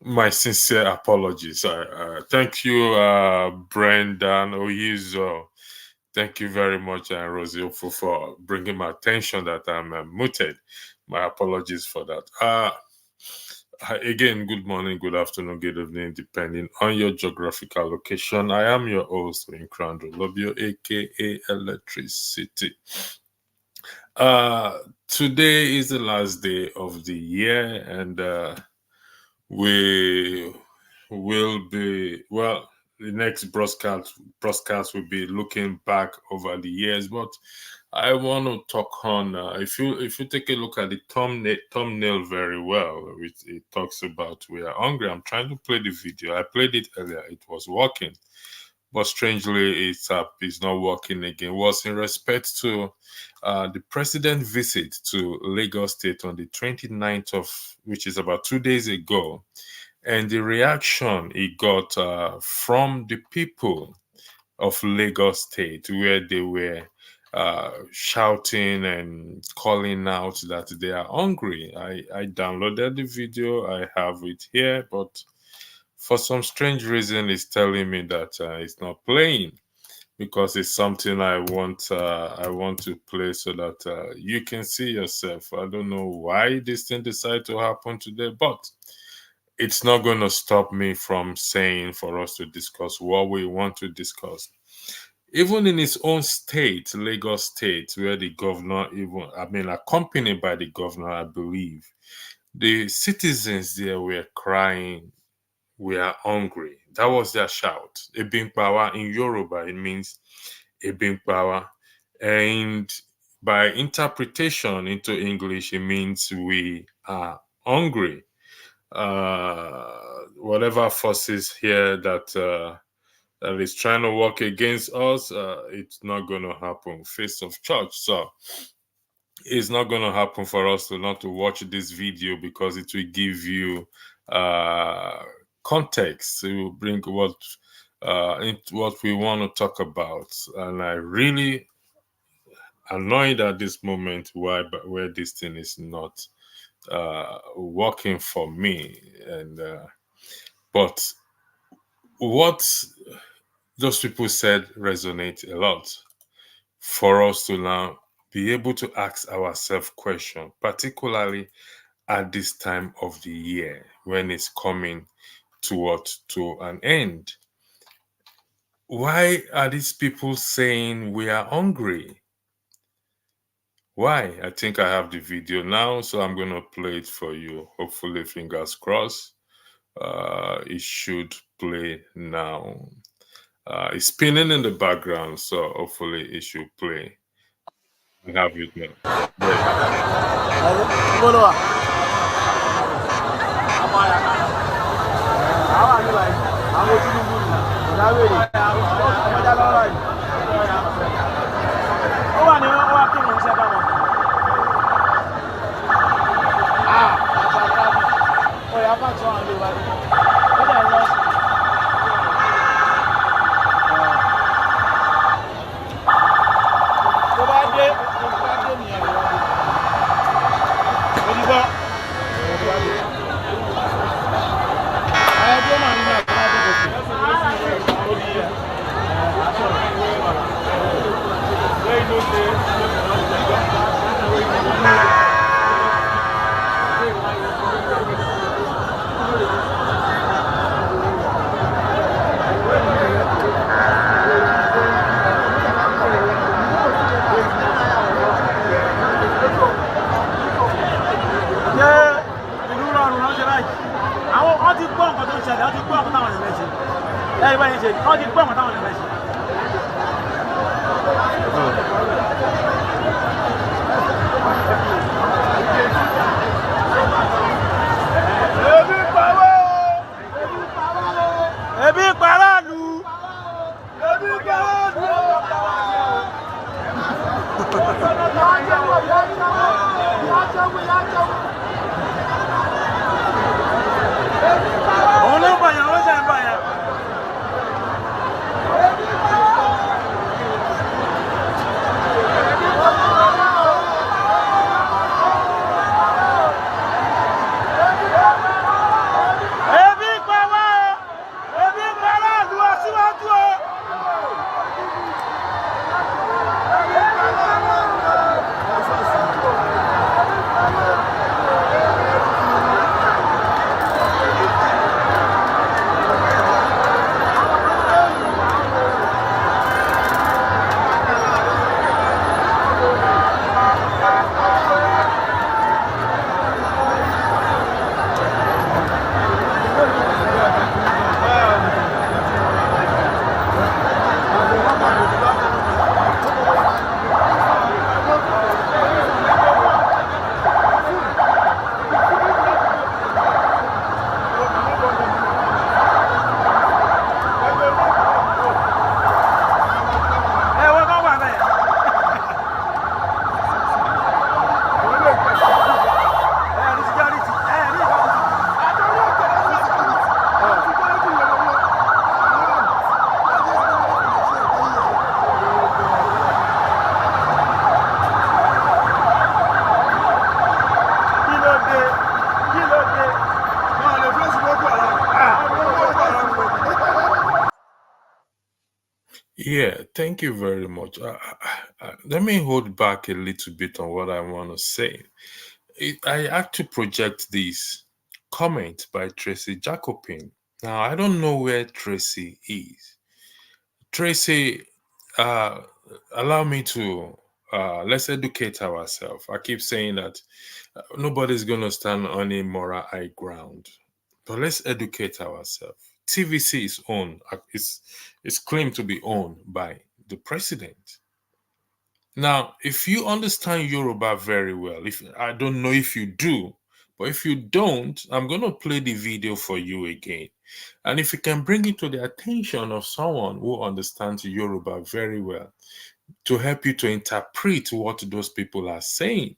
My sincere apologies. Thank you, Brendan Oyizo. Thank you very much, Rosie, for bringing my attention that I'm muted. My apologies for that. Again, good morning, good afternoon, good evening, depending on your geographical location. I am your host, Winkrando Lobio, aka Electricity. Today is the last day of the year, and we will be the next broadcast will be looking back over the years, but I want to talk on if you take a look at the thumbnail very well, which it talks about we are hungry. I'm trying to play the video. I played it earlier, it was working, but strangely it's not working again. It was in respect to the president visit to Lagos State on the 29th of, which is about 2 days ago, and the reaction he got from the people of Lagos State, where they were shouting and calling out that they are hungry. I downloaded the video, I have it here, but for some strange reason, it's telling me that it's not playing, because it's something I want to play so that you can see yourself. I don't know why this thing decided to happen today, but it's not going to stop me from saying for us to discuss what we want to discuss. Even in his own state, Lagos State, where the governor, accompanied by the governor, I believe, the citizens there were crying, "We are hungry." That was their shout. Ebin power in Yoruba, it means Ebin power. And by interpretation into English, it means we are hungry. Whatever forces here that is trying to work against us, it's not going to happen. Face of church. So it's not going to happen for us to not to watch this video, because it will give you context. It will bring what we want to talk about. And I really annoyed at this moment where this thing is not working for me. And but what those people said resonate a lot for us to now be able to ask ourselves questions, particularly at this time of the year when it's coming to an end. Why are these people saying we are hungry? Why? I think I have the video now, so I'm going to play it for you. Hopefully, fingers crossed. It should play now. It's spinning in the background, so hopefully it should play. I have it now. Yeah, thank you very much. Let me hold back a little bit on what I want to say. I had to project this comment by Tracy Jacobin. Now, I don't know where Tracy is. Tracy, uh, allow me to let's educate ourselves. I keep saying that nobody's going to stand on a moral high ground, but let's educate ourselves. TVC is owned, it's claimed to be owned by the president. Now, if you understand Yoruba very well, if I don't know if you do, but if you don't, I'm going to play the video for you again. And if you can bring it to the attention of someone who understands Yoruba very well to help you to interpret what those people are saying,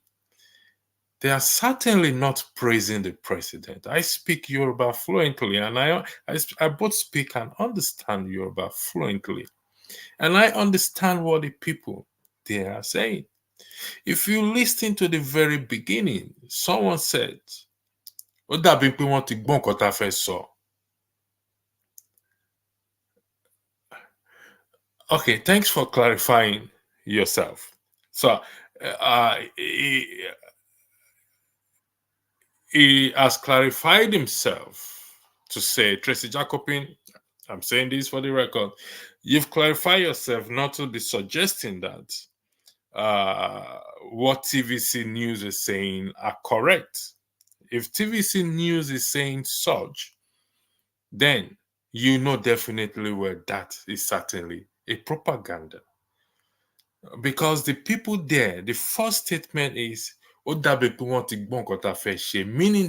they are certainly not praising the president. I speak Yoruba fluently, and I both speak and understand Yoruba fluently. And I understand what the people they are saying. If you listen to the very beginning, someone said, ó dàbí pé wọ́n ti gbọ́ nǹkan tá a fẹ́ sọ. Okay, thanks for clarifying yourself. So, he has clarified himself to say, Tracy Jacobin, I'm saying this for the record, you've clarified yourself not to be suggesting that what TVC News is saying are correct. If TVC News is saying such, then you know definitely where that is certainly a propaganda. Because the people there, the first statement is, meaning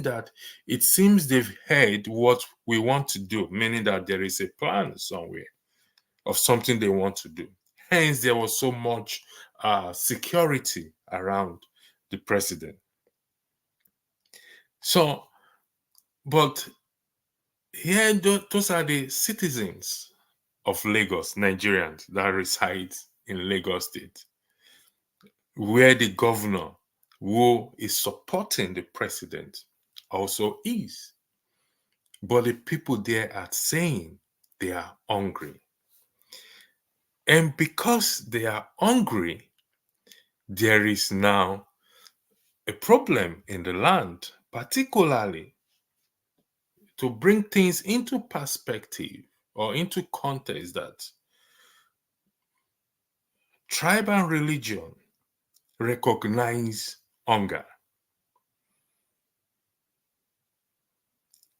that it seems they've heard what we want to do, meaning that there is a plan somewhere of something they want to do. Hence, there was so much security around the president. So, but here, those are the citizens of Lagos, Nigerians that reside in Lagos State, where the governor who is supporting the president also is. But the people there are saying they are hungry. And because they are hungry, there is now a problem in the land, particularly to bring things into perspective or into context that tribe and religion recognize hunger.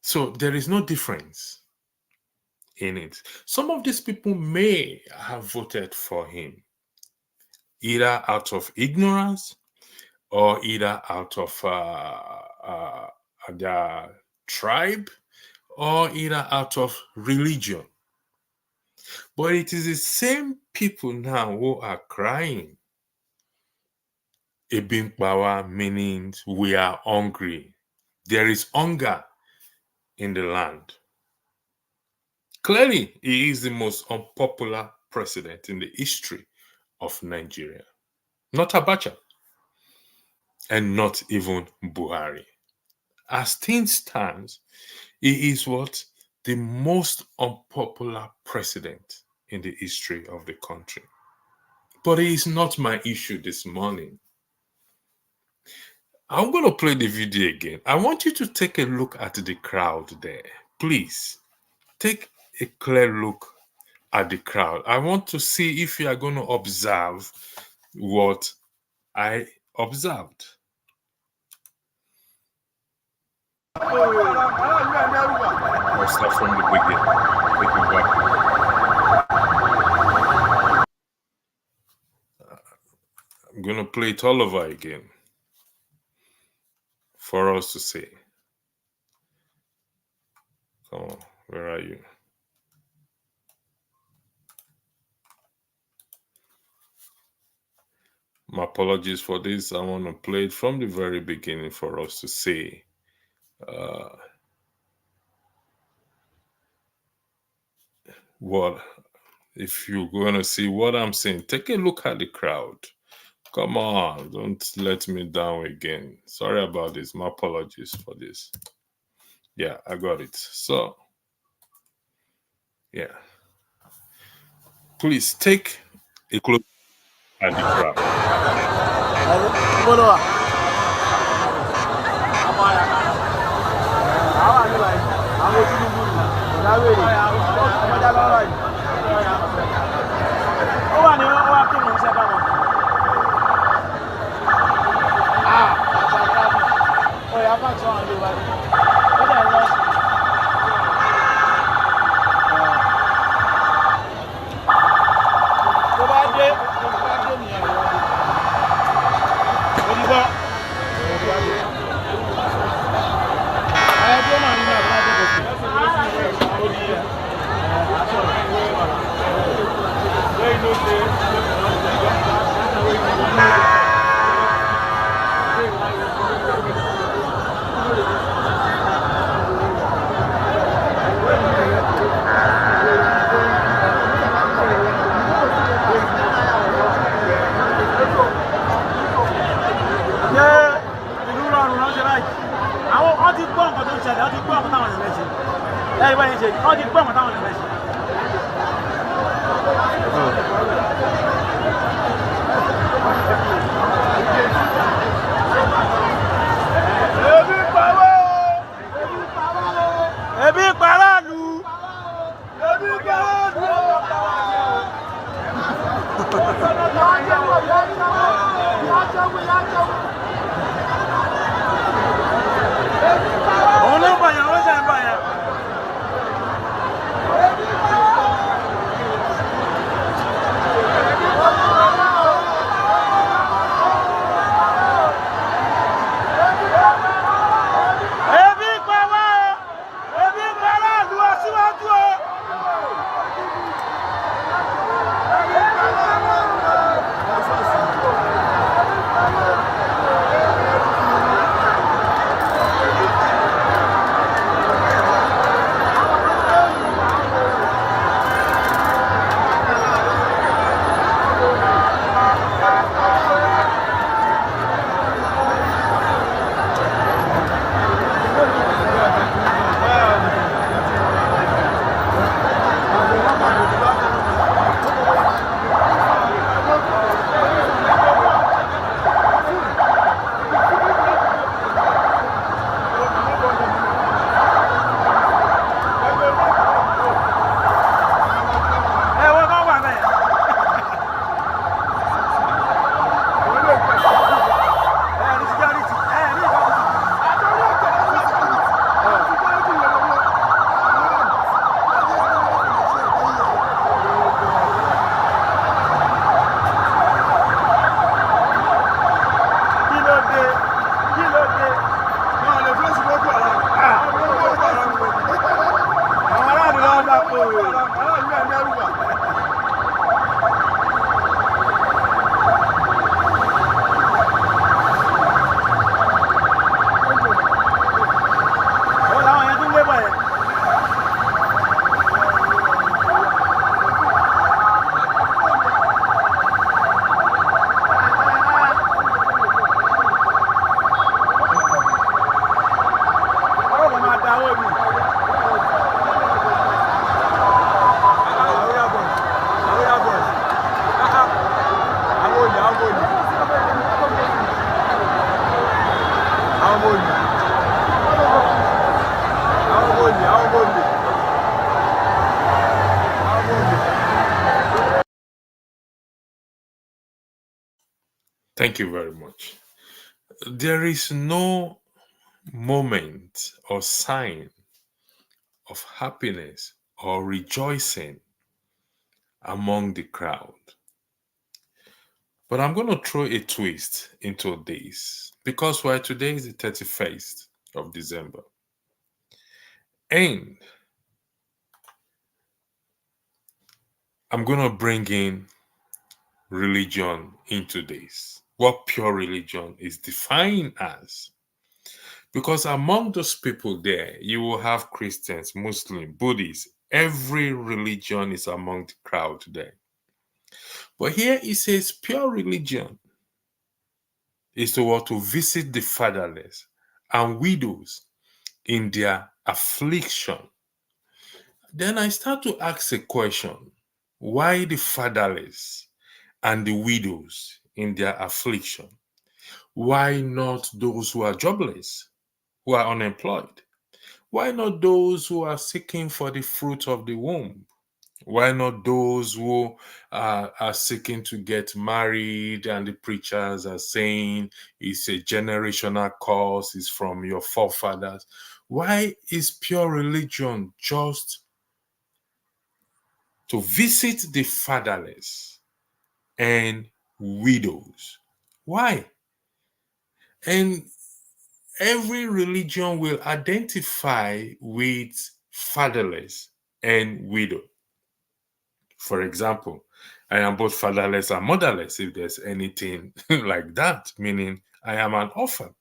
So there is no difference in it. Some of these people may have voted for him either out of ignorance or either out of their tribe or either out of religion. But it is the same people now who are crying. Ebimkpawa means we are hungry. There is hunger in the land. Clearly, he is the most unpopular president in the history of Nigeria. Not Abacha and not even Buhari. As things stand, he is what? The most unpopular president in the history of the country. But it is not my issue this morning. I'm going to play the video again. I want you to take a look at the crowd there. Please, take a clear look at the crowd. I want to see if you are going to observe what I observed. I'll start from the beginning. Take me back. I'm going to play it all over again for us to see. Come on, where are you? My apologies for this. I want to play it from the very beginning for us to see. What if you're going to see what I'm saying? Take a look at the crowd. Come on, don't let me down again. Sorry about this. My apologies for this. Yeah, I got it. So, yeah. Please take a close look at the crowd. Thank you very much. There is no moment or sign of happiness or rejoicing among the crowd. But I'm going to throw a twist into this because today is the 31st of December. And I'm going to bring in religion into this. What pure religion is defined as. Because among those people there, you will have Christians, Muslims, Buddhists. Every religion is among the crowd there. But here it says pure religion is to visit the fatherless and widows in their affliction. Then I start to ask a question. Why the fatherless and the widows in their affliction? Why not those who are jobless, who are unemployed? Why not those who are seeking for the fruit of the womb? Why not those who are seeking to get married and the preachers are saying it's a generational curse, it's from your forefathers? Why is pure religion just to visit the fatherless and widows? Why? And every religion will identify with fatherless and widow. For example, I am both fatherless and motherless, if there's anything like that, meaning I am an orphan.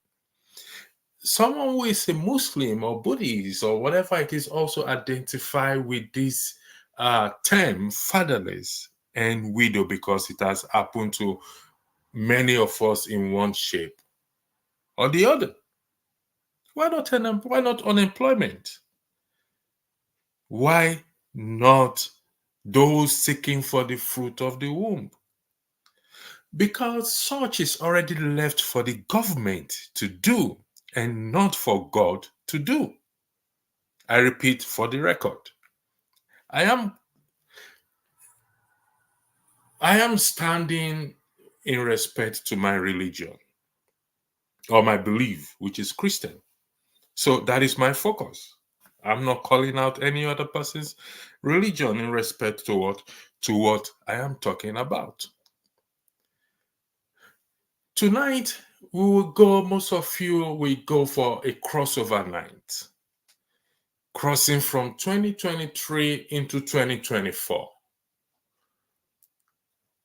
Someone who is a Muslim or Buddhist or whatever it is also identify with this term fatherless and widow because it has happened to many of us in one shape or the other. Why not unemployment? Why not those seeking for the fruit of the womb? Because such is already left for the government to do and not for God to do. I repeat for the record. I am I am standing in respect to my religion or my belief, which is Christian. So that is my focus. I'm not calling out any other person's religion in respect to what I am talking about. Tonight we will go, most of you will go for a crossover night, crossing from 2023 into 2024.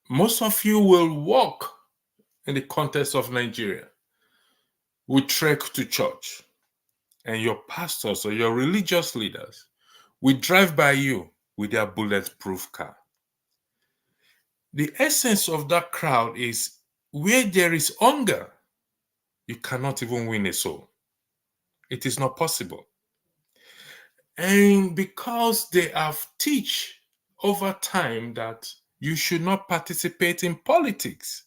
Most of you will walk in the context of Nigeria, will trek to church, and your pastors or your religious leaders will drive by you with their bulletproof car. The essence of that crowd is where there is hunger, you cannot even win a soul. It is not possible. And because they have teach over time that you should not participate in politics,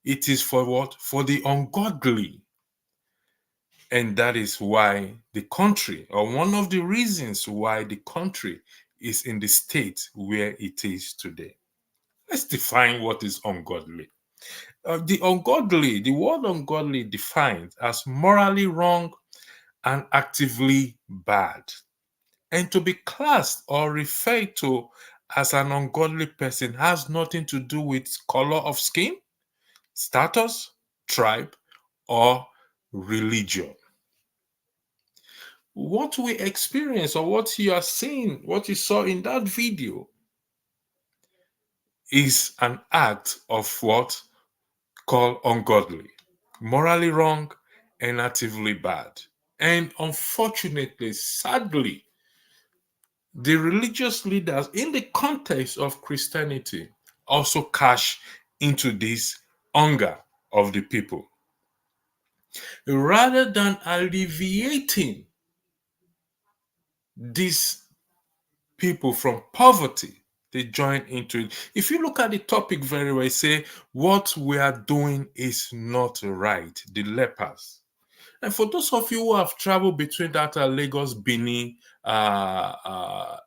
it is for what? For the ungodly. And that is why the country, or one of the reasons why the country is in the state where it is today. Let's define what is ungodly. The word ungodly defined as morally wrong and actively bad. And to be classed or referred to as an ungodly person has nothing to do with color of skin, status, tribe, or religion. What we experience or what you are seeing, what you saw in that video, is an act of what called ungodly, morally wrong, and actively bad. And unfortunately, sadly, the religious leaders in the context of Christianity also cash into this hunger of the people. Rather than alleviating these people from poverty, they join into it. If you look at the topic very well, say what we are doing is not right. The lepers. And for those of you who have traveled between that Lagos Benin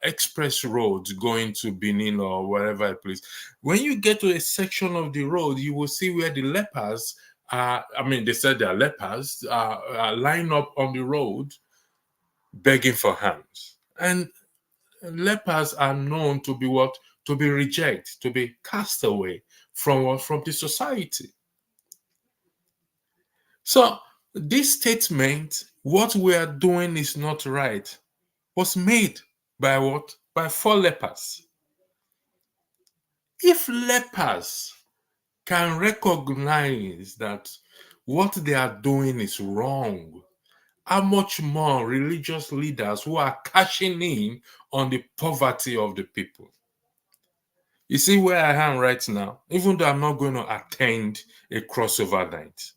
express road going to Benin or wherever place, when you get to a section of the road, you will see where the lepers, they said they are lepers, line up on the road begging for hands. And lepers are known to be what? To be rejected, to be cast away from what? From the society. So this statement, what we are doing is not right, was made by what? By 4 lepers. If lepers can recognize that what they are doing is wrong, how much more religious leaders who are cashing in on the poverty of the people? You see where I am right now, even though I'm not going to attend a crossover night.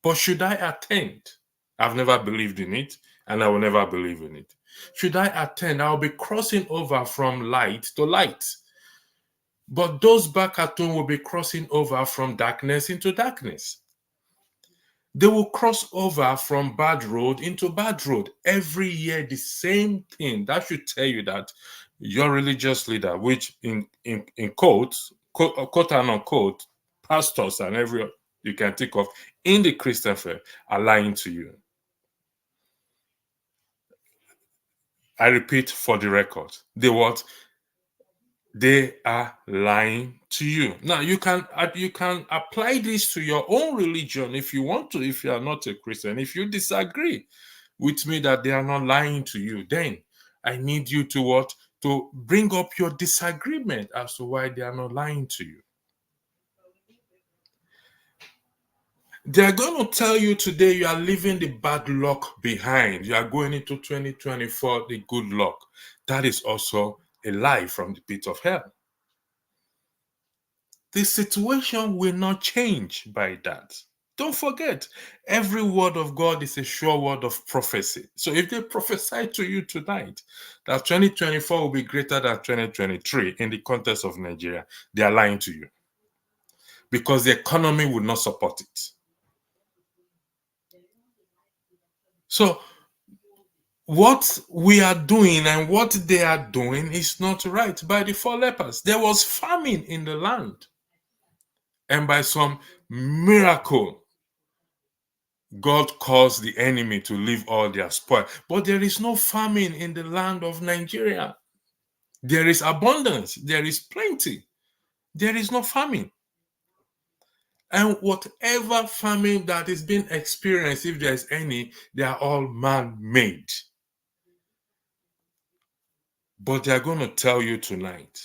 But should I attend? I've never believed in it, and I will never believe in it. Should I attend? I'll be crossing over from light to light. But those back at home will be crossing over from darkness into darkness. They will cross over from bad road into bad road. Every year, the same thing. That should tell you that your religious leader, which in quotes, quote and unquote, pastors and every you can think of in the Christian faith are lying to you. I repeat for the record, they are lying to you. Now you can apply this to your own religion if you want to, if you are not a Christian. If you disagree with me that they are not lying to you, then I need you to what? To bring up your disagreement as to why they are not lying to you. They are going to tell you today you are leaving the bad luck behind. You are going into 2024, the good luck. That is also a lie from the pit of hell. The situation will not change by that. Don't forget, every word of God is a sure word of prophecy. So if they prophesy to you tonight that 2024 will be greater than 2023 in the context of Nigeria, they are lying to you because the economy will not support it. So what we are doing and what they are doing is not right. By the four lepers, there was famine in the land. And by some miracle, God caused the enemy to leave all their spoil. But there is no famine in the land of Nigeria. There is abundance. There is plenty. There is no famine. And whatever famine that is being experienced, if there is any, they are all man-made. But they are going to tell you tonight,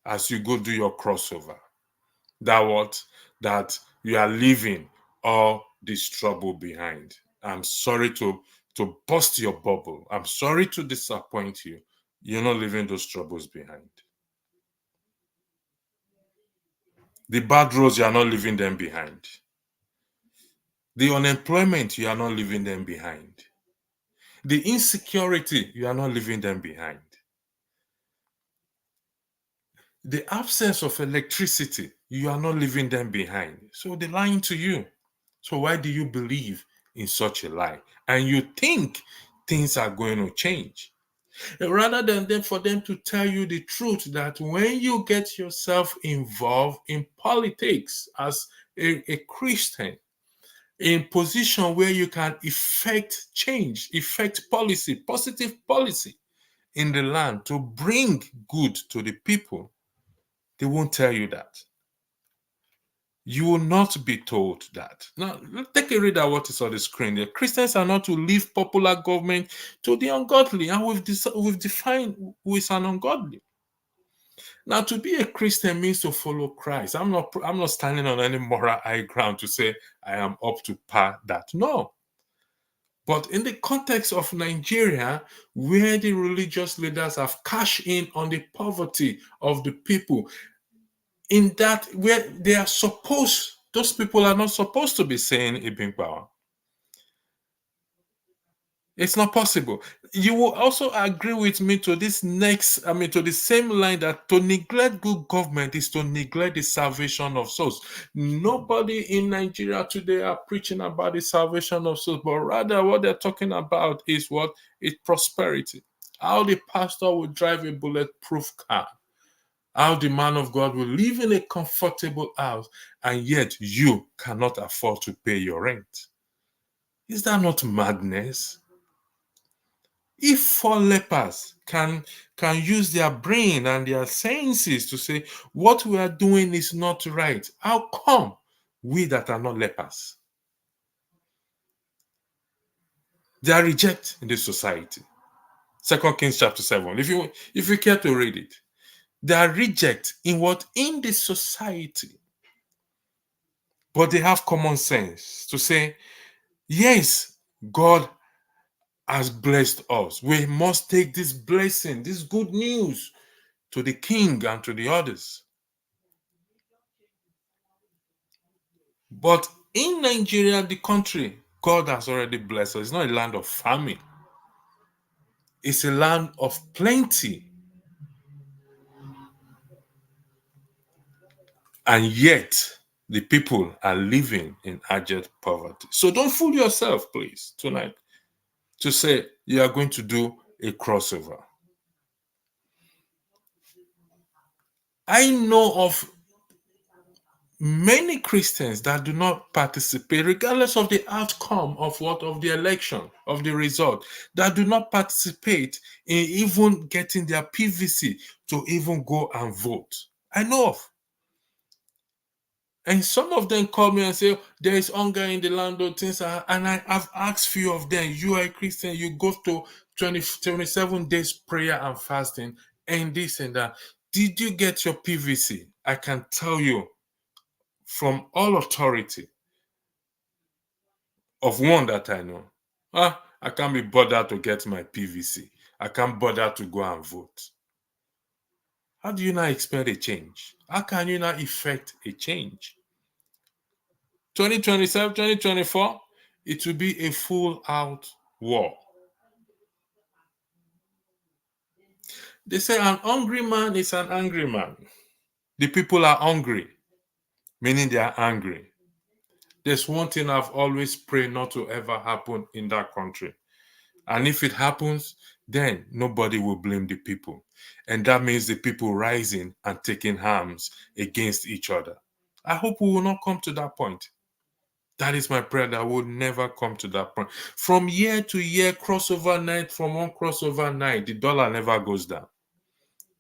as you go do your crossover, that you are leaving all this trouble behind. I'm sorry to burst your bubble. I'm sorry to disappoint you. You're not leaving those troubles behind. The bad roads, you are not leaving them behind. The unemployment, you are not leaving them behind. The insecurity, you are not leaving them behind. The absence of electricity, you are not leaving them behind. So they're lying to you. So why do you believe in such a lie? And you think things are going to change. Rather than for them to tell you the truth that when you get yourself involved in politics as a Christian, in position where you can effect change, effect policy, positive policy in the land to bring good to the people, they won't tell you that. You will not be told that. Now, take a read at what is on the screen. The Christians are not to leave popular government to the ungodly, and we've defined who is an ungodly. Now, to be a Christian means to follow Christ. I'm not standing on any moral high ground to say I am up to par that. No. But in the context of Nigeria, where the religious leaders have cashed in on the poverty of the people, in that where they are supposed, those people are not supposed to be saying Ibn Power. It's not possible. You will also agree with me to this to the same line that to neglect good government is to neglect the salvation of souls. Nobody in Nigeria today are preaching about the salvation of souls, but rather what they're talking about is what is prosperity. How the pastor will drive a bulletproof car. How the man of God will live in a comfortable house, and yet you cannot afford to pay your rent. Is that not madness? If four lepers can use their brain and their senses to say what we are doing is not right, how come we that are not lepers, they are rejected in this society? 2 Kings chapter 7. If you care to read it, they are reject in what? In this society. But they have common sense to say, yes, God has blessed us. We must take this blessing, this good news to the king and to the others. But in Nigeria, the country, God has already blessed us. It's not a land of famine. It's a land of plenty. And yet, the people are living in abject poverty. So don't fool yourself, please, tonight, to say you are going to do a crossover. I know of many Christians that do not participate, regardless of the outcome of the election, of the result, that do not participate in even getting their PVC to even go and vote. I know of. And some of them call me and say, there is hunger in the land of things. And I have asked few of them, you are a Christian, you go to 27 days prayer and fasting and this and that. Did you get your PVC? I can tell you from all authority of one that I know, I can't be bothered to get my PVC. I can't bother to go and vote. How do you not expect a change? How can you not effect a change? 2027, 2024, it will be a full out war. They say an hungry man is an angry man. The people are hungry, meaning they are angry. There's one thing I've always prayed not to ever happen in that country. And if it happens, then nobody will blame the people. And that means the people rising and taking arms against each other. I hope we will not come to that point. That is my prayer, that we'll never come to that point. From year to year, crossover night, from one crossover night, the dollar never goes down.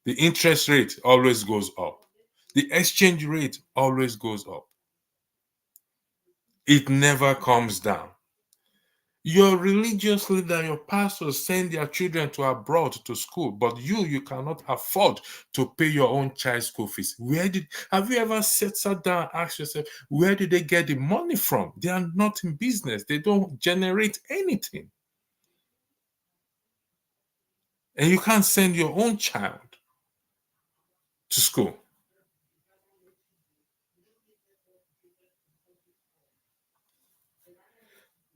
The interest rate always goes up. The exchange rate always goes up. It never comes down. Your religious leader, your pastors send their children to abroad to school, but you cannot afford to pay your own child school fees. Have you ever sat down and asked yourself, where did they get the money from? They are not in business. They don't generate anything. And you can't send your own child to school.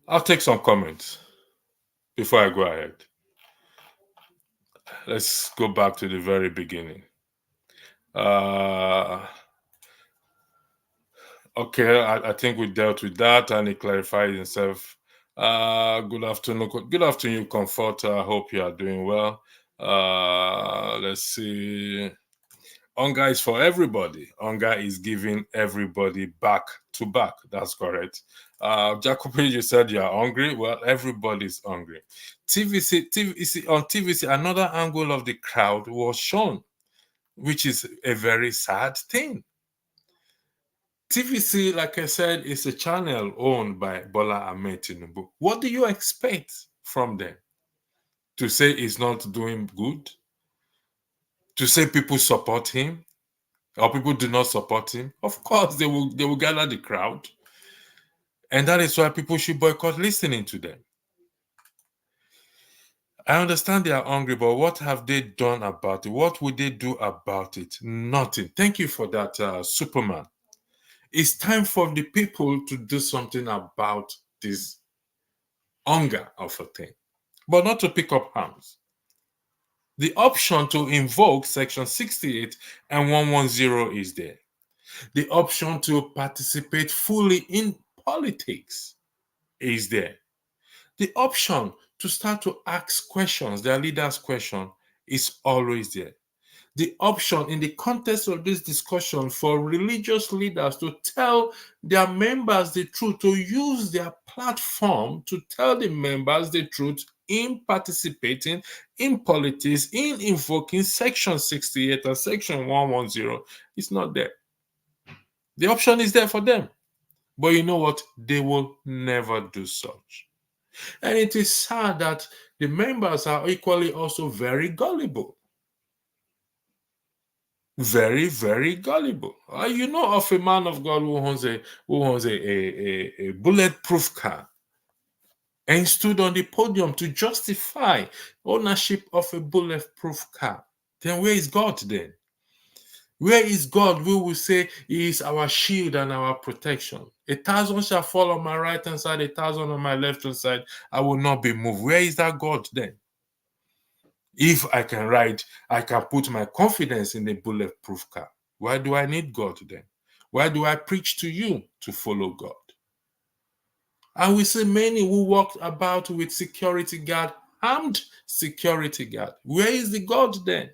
I'll take some comments before I go ahead. Let's go back to the very beginning. Okay, I think we dealt with that and he clarified himself. Good afternoon. Good afternoon, Comforter. I hope you are doing well. Let's see. Hunger is for everybody. Hunger is giving everybody back to back. That's correct. Jacoby, you said you are hungry. Well, everybody's hungry. TVC, on TVC, another angle of the crowd was shown, which is a very sad thing. TVC, like I said, is a channel owned by Bola Ahmed Tinubu. What do you expect from them? To say he's not doing good? To say people support him? Or people do not support him? Of course, they will gather the crowd. And that is why people should boycott listening to them. I understand they are hungry, but what have they done about it? What would they do about it? Nothing. Thank you for that, Superman. It's time for the people to do something about this hunger of a thing, but not to pick up arms. The option to invoke Section 68 and 110 is there. The option to participate fully in politics is there. The option to start to ask questions, their leaders' question, is always there. The option in the context of this discussion for religious leaders to tell their members the truth, to use their platform to tell the members the truth in participating in politics, in invoking Section 68 and Section 110, is not there. The option is there for them. But you know what? They will never do such. And it is sad that the members are equally also very gullible. Very, very gullible. You know of a man of God who owns a bulletproof car and stood on the podium to justify ownership of a bulletproof car. Then where is God then? Where is God who will say he is our shield and our protection? 1,000 shall fall on my right hand side, 1,000 on my left hand side. I will not be moved. Where is that God then? If I can ride, I can put my confidence in a bulletproof car. Why do I need God then? Why do I preach to you to follow God? And we see many who walk about with security guard, armed security guard. Where is the God then?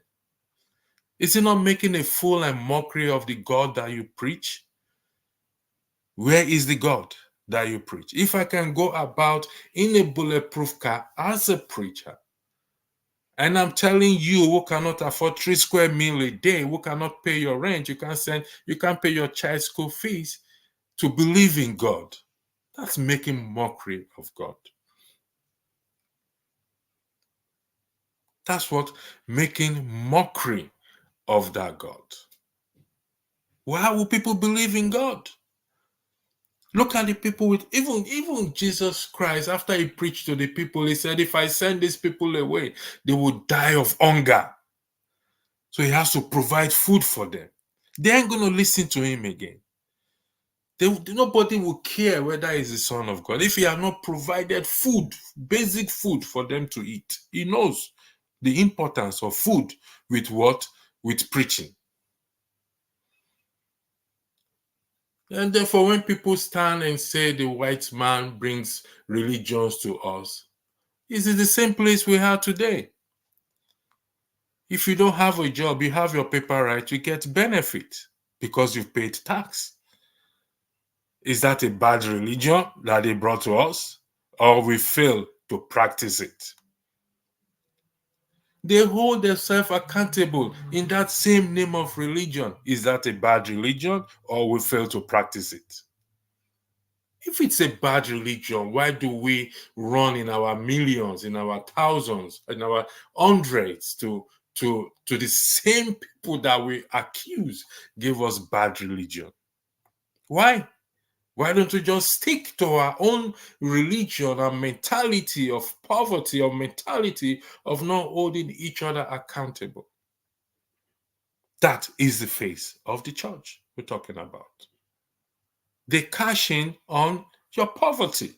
Is he not making a fool and mockery of the God that you preach? Where is the God that you preach? If I can go about in a bulletproof car as a preacher, and I'm telling you who cannot afford 3 square meal a day, who cannot pay your rent, you can't pay your child's school fees, to believe in God, that's making mockery of God. That's what making mockery of that God. Why will people believe in God? Look at the people with even Jesus Christ. After he preached to the people, he said, if I send these people away, they will die of hunger. So he has to provide food for them. They ain't going to listen to him again. Nobody will care whether he's the Son of God if he has not provided food, basic food for them to eat. He knows the importance of food with what? With preaching. And therefore, when people stand and say the white man brings religions to us, is it the same place we are today? If you don't have a job, you have your paper right, you get benefit because you've paid tax. Is that a bad religion that they brought to us? Or we fail to practice it? They hold themselves accountable in that same name of religion. Is that a bad religion or we fail to practice it? If it's a bad religion, why do we run in our millions, in our thousands, in our hundreds to the same people that we accuse give us bad religion? Why? Why don't we just stick to our own religion and mentality of poverty or mentality of not holding each other accountable? That is the face of the church we're talking about. They cash in on your poverty.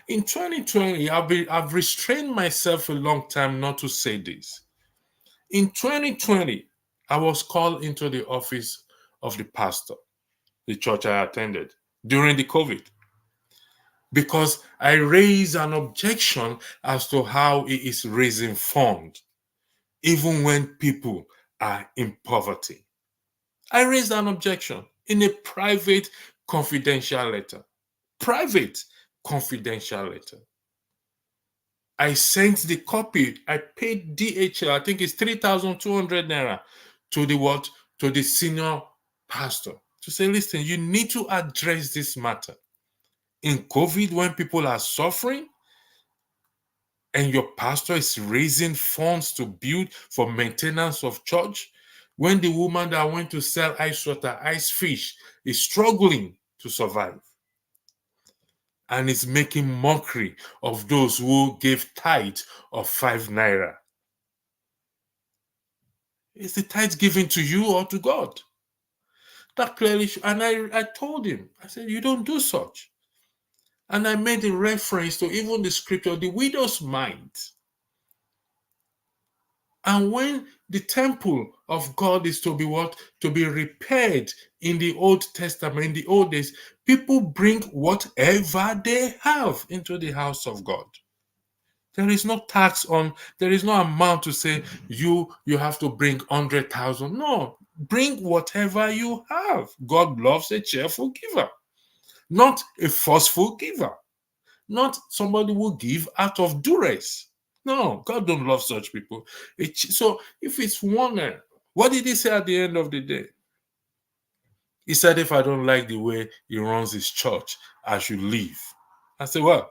In 2020, I've restrained myself a long time not to say this. In 2020, I was called into the office of the pastor, the church I attended, during the COVID, because I raised an objection as to how he is raising funds, even when people are in poverty. I raised an objection in a private, confidential letter. Private, confidential letter. I sent the copy. I paid DHL, I think it's 3,200 naira to the what? To the senior pastor to say, listen, you need to address this matter. In COVID, when people are suffering and your pastor is raising funds to build for maintenance of church, when the woman that went to sell ice water, ice fish, is struggling to survive and is making mockery of those who gave tithe of 5 naira. Is the tithe given to you or to God? That clearly, and I told him, I said, you don't do such. And I made a reference to even the scripture, the widow's mite. And when the temple of God is to be what? To be repaired in the Old Testament, in the old days, people bring whatever they have into the house of God. There is no tax on, there is no amount to say you have to bring 100,000. No, bring whatever you have. God loves a cheerful giver, not a forceful giver, not somebody who give out of duress. No, God don't love such people. So if it's one, what did he say at the end of the day? He said, if I don't like the way he runs his church, I should leave. I said, well,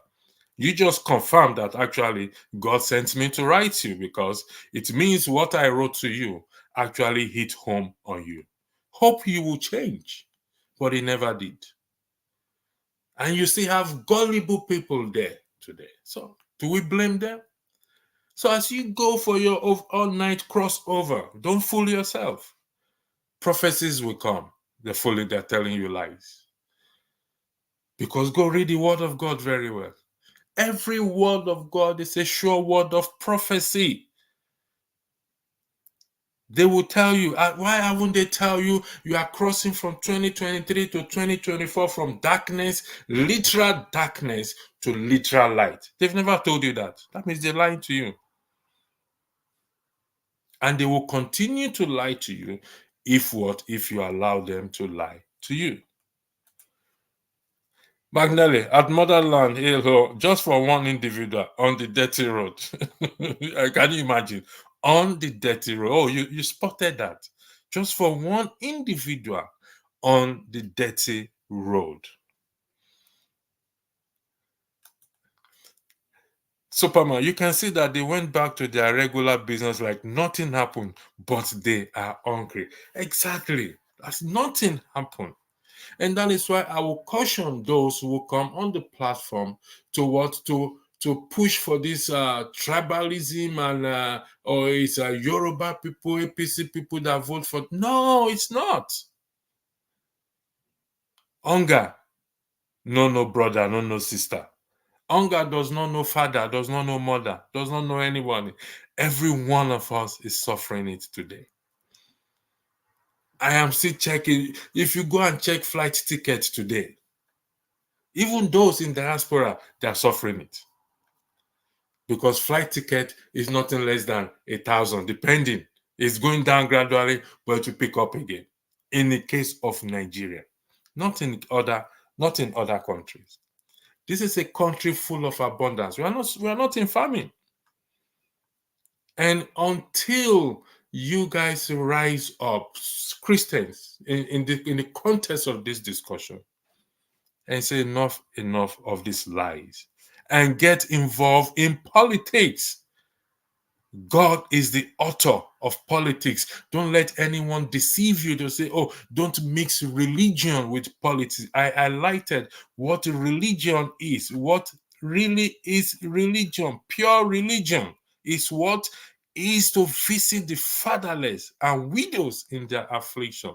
you just confirmed that actually God sent me to write you, because it means what I wrote to you actually hit home on you. Hope you will change, but he never did. And you still have gullible people there today. So do we blame them? So as you go for your all-night crossover, don't fool yourself. Prophecies will come. They're telling you lies. Because go read the word of God very well. Every word of God is a sure word of prophecy. They will tell you, why haven't they tell you you are crossing from 2023 to 2024 from darkness, literal darkness, to literal light? They've never told you that. That means they're lying to you. And they will continue to lie to you if what? If you allow them to lie to you. Magnelli, at Motherland, just for one individual on the dirty road. Can you imagine? On the dirty road. Oh, you spotted that. Just for one individual on the dirty road. Superman, you can see that they went back to their regular business like nothing happened, but they are hungry. Exactly. As nothing happened. And that is why I will caution those who come on the platform to what to push for this tribalism and or it's Yoruba people, APC people that vote for. No, it's not. Hunger, no brother, no sister. Hunger does not know father, does not know mother, does not know anyone. Every one of us is suffering it today. I am still checking. If you go and check flight tickets today, even those in diaspora, they are suffering it. Because flight ticket is nothing less than 1,000, depending. It's going down gradually, but to pick up again. In the case of Nigeria, not in other countries. This is a country full of abundance. We are not in famine. And until you guys rise up, Christians, in the context of this discussion, and say enough of these lies, and get involved in politics. God is the author of politics. Don't let anyone deceive you to say, oh, don't mix religion with politics. I highlighted what religion is. What really is religion? Pure religion is what is to visit the fatherless and widows in their affliction.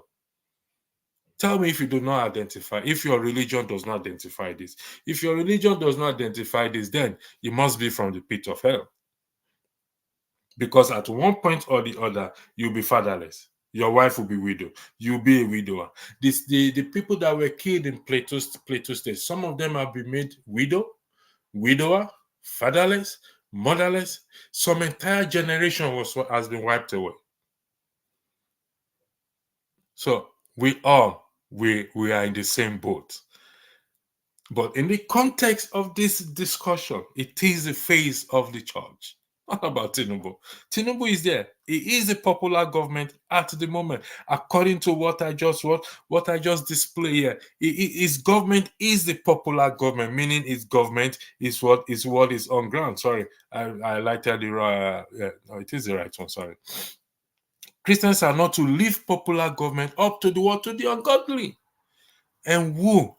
Tell me if you do not identify, if your religion does not identify this. If your religion does not identify this, then it must be from the pit of hell. Because at one point or the other, you'll be fatherless. Your wife will be widowed. You'll be a widower. The people that were killed in Plateau State, some of them have been made widower, fatherless, motherless. Some entire generation has been wiped away. So we are in the same boat. But in the context of this discussion, it is the face of the church. Not about Tinubu. Tinubu is there. He is a popular government at the moment, according to what I just display here. His government is the popular government, meaning his government is what is on ground. Sorry, I highlighted the no, it is the right one. Sorry. Christians are not to leave popular government up to the ungodly. And who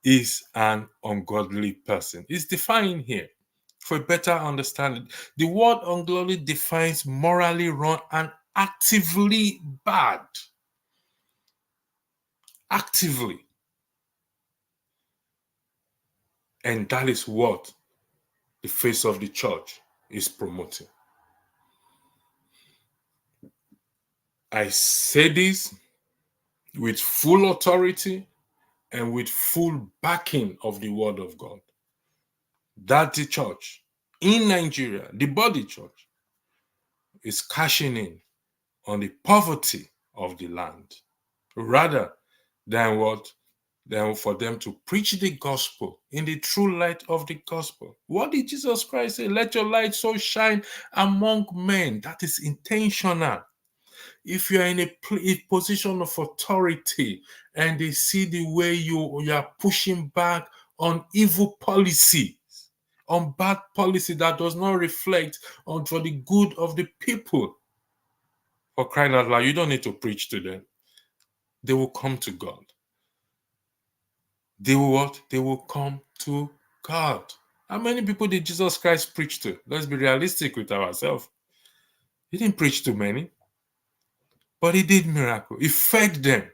is an ungodly person? It's defined here for a better understanding. The word ungodly defines morally wrong and actively bad. Actively. And that is what the face of the church is promoting. I say this with full authority and with full backing of the word of God. That the church in Nigeria, the body church, is cashing in on the poverty of the land rather than for them to preach the gospel in the true light of the gospel. What did Jesus Christ say? Let your light so shine among men. That is intentional. If you are in a position of authority and they see the way you are pushing back on evil policy, on bad policy that does not reflect on for the good of the people, for crying out loud, you don't need to preach to them. They will come to God. They will what? They will come to God. How many people did Jesus Christ preach to? Let's be realistic with ourselves. He didn't preach to many, but he did miracle. He fed them.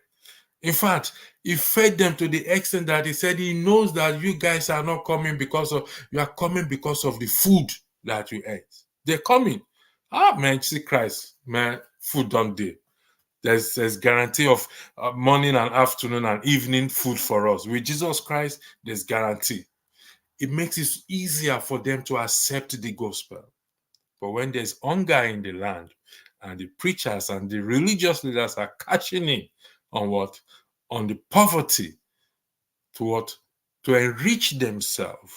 In fact, he fed them to the extent that he said he knows that you guys are not coming you are coming because of the food that you ate. They're coming. Man, see Christ, man, food on day. There's guarantee of morning and afternoon and evening food for us. With Jesus Christ, there's guarantee. It makes it easier for them to accept the gospel. But when there's hunger in the land, and the preachers and the religious leaders are catching in on what? On the poverty to what? To enrich themselves.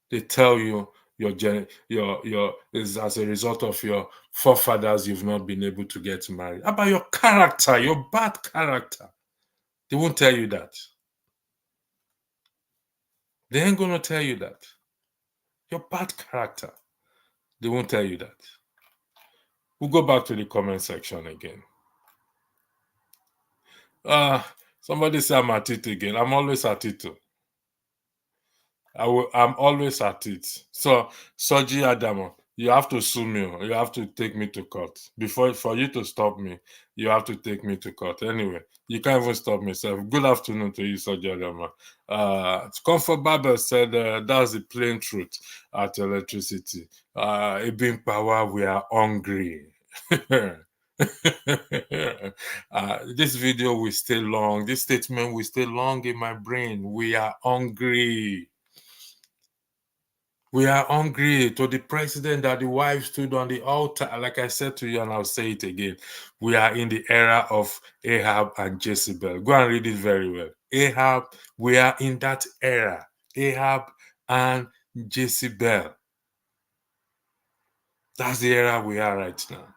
They tell you your is as a result of your forefathers you've not been able to get married. How about your character, your bad character? They won't tell you that. They ain't gonna tell you that. Your bad character. They won't tell you that. We'll go back to the comment section again. Somebody say I'm at it again. I'm always at it too. I'm always at it. So, Soji Adamo, you have to sue me. You have to take me to court. For you to stop me, you have to take me to court. Anyway, you can't even stop me, sir. Good afternoon to you, Soji Adamo. Comfort Babel said that's the plain truth at electricity. Being power, we are hungry. This video will stay long. This statement will stay long in my brain. We are hungry. We are hungry. To the president that the wife stood on the altar. Like I said to you, and I'll say it again. We are in the era of Ahab and Jezebel. Go and read it very well. Ahab, we are in that era. Ahab and Jezebel. That's the era we are right now.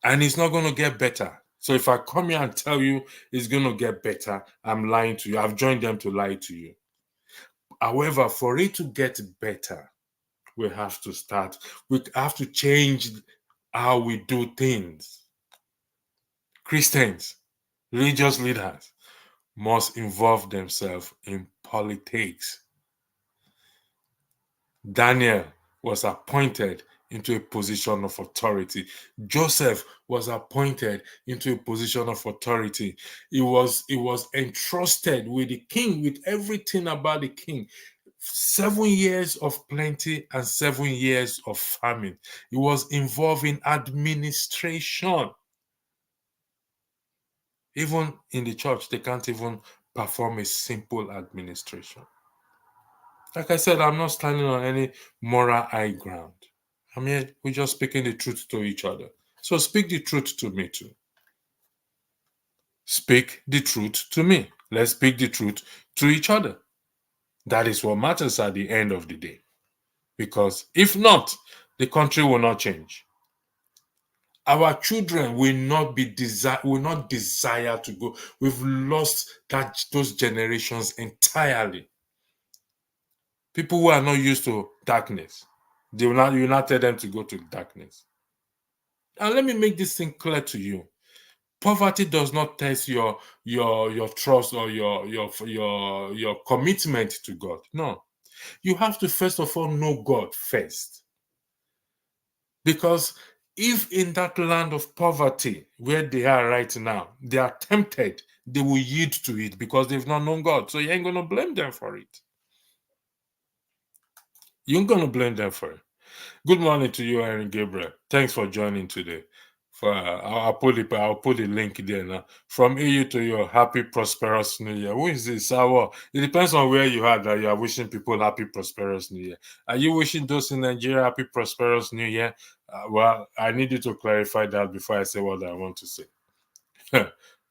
And it's not going to get better. So if I come here and tell you it's going to get better, I'm lying to you. I've joined them to lie to you. However, for it to get better, we have to change how we do things. Christians, religious leaders must involve themselves in politics. Daniel was appointed into a position of authority. Joseph was appointed into a position of authority. He was entrusted with the king, with everything about the king. 7 years of plenty and 7 years of famine. He was involved in administration. Even in the church, they can't even perform a simple administration. Like I said, I'm not standing on any moral high ground. I mean, we're just speaking the truth to each other. So speak the truth to me too. Speak the truth to me. Let's speak the truth to each other. That is what matters at the end of the day. Because if not, the country will not change. Our children will not desire to go. We've lost those generations entirely. People who are not used to darkness, you will not tell them to go to darkness. And let me make this thing clear to you. Poverty does not test your trust or your commitment to God. No. You have to first of all know God first. Because if in that land of poverty where they are right now, they are tempted, they will yield to it because they've not known God. So you ain't going to blame them for it. You ain't going to blame them for it. Good morning to you, Aaron Gabriel. Thanks for joining today. I'll put the link there now. From EU to your happy, prosperous New Year. Who is this? It depends on where you are that you are wishing people happy, prosperous New Year. Are you wishing those in Nigeria happy, prosperous New Year? Well, I need you to clarify that before I say what I want to say.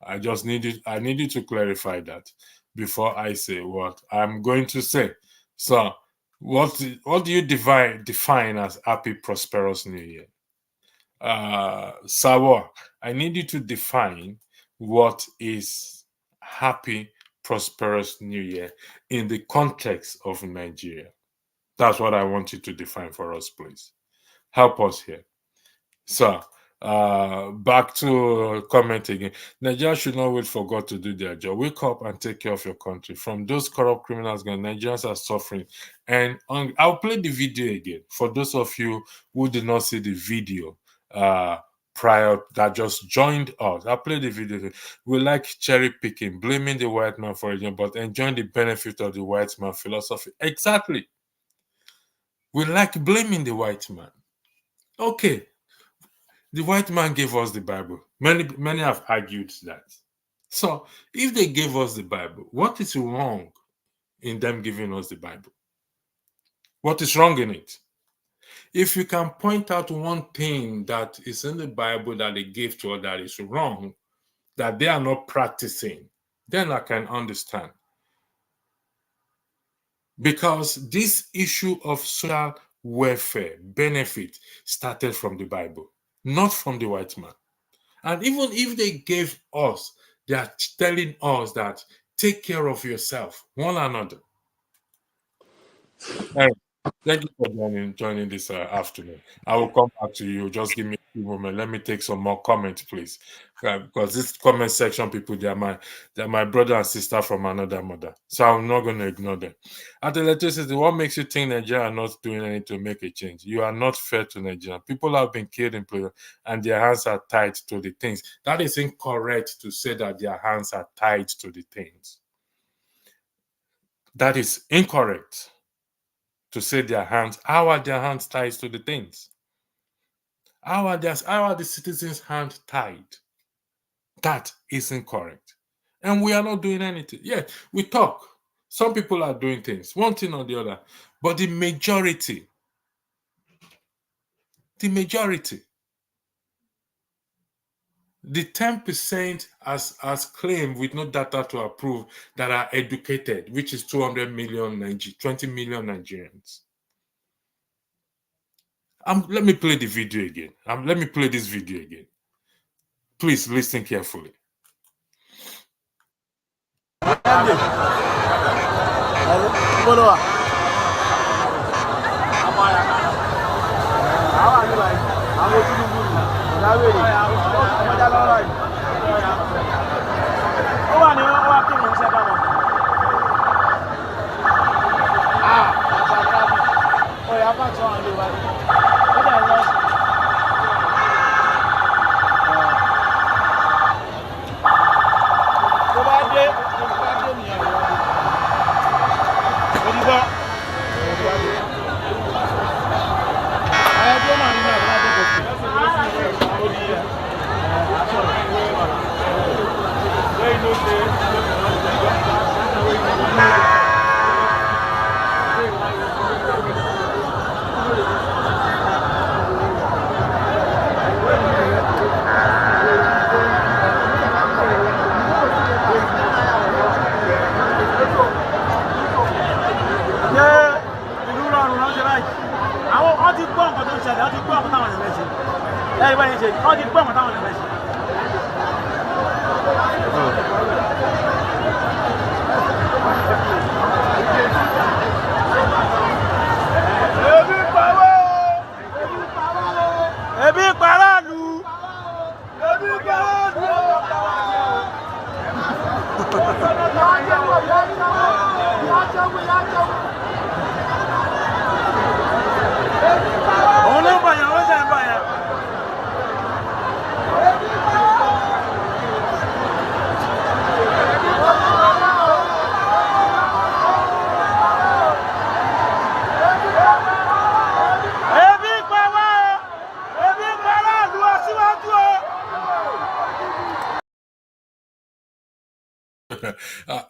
I need you to clarify that before I say what I'm going to say. So, what do you define as happy, prosperous New Year? Sawa, I need you to define what is happy, prosperous New Year in the context of Nigeria. That's what I want you to define for us, please. Help us here. So, back to comment again. Nigeria should not wait for God to do their job. Wake up and take care of your country. From those corrupt criminals, Nigerians are suffering. And I'll play the video again for those of you who did not see the video prior that just joined us. I'll play the video. We like cherry picking, blaming the white man for it, but enjoying the benefit of the white man philosophy. Exactly. We like blaming the white man. Okay. The white man gave us the Bible. Many have argued that. So if they gave us the Bible, what is wrong in them giving us the Bible? What is wrong in it? If you can point out one thing that is in the Bible that they gave to us that is wrong, that they are not practicing, then I can understand. Because this issue of social welfare benefit started from the Bible, not from the white man. And even if they gave us, they are telling us that take care of yourself, one another. Thank you for joining this afternoon. I will come back to you. Just give me a few moments. Let me take some more comments, please. Because this comment section people, they're my brother and sister from another mother. So I'm not going to ignore them. At the electricity, what makes you think Nigeria are not doing anything to make a change? You are not fair to Nigeria. People have been killed in prison and their hands are tied to the things. That is incorrect to say that their hands are tied to the things. That is incorrect. To say how are their hands tied to the things? How are the citizens' hands tied? That is incorrect. And we are not doing anything. Yeah, we talk. Some people are doing things, one thing or the other. But the majority, the 10% as claimed with no data to approve that are educated, which is 200 million 20 million Nigerians. Let me play the video again. Let me play this video again. Please listen carefully.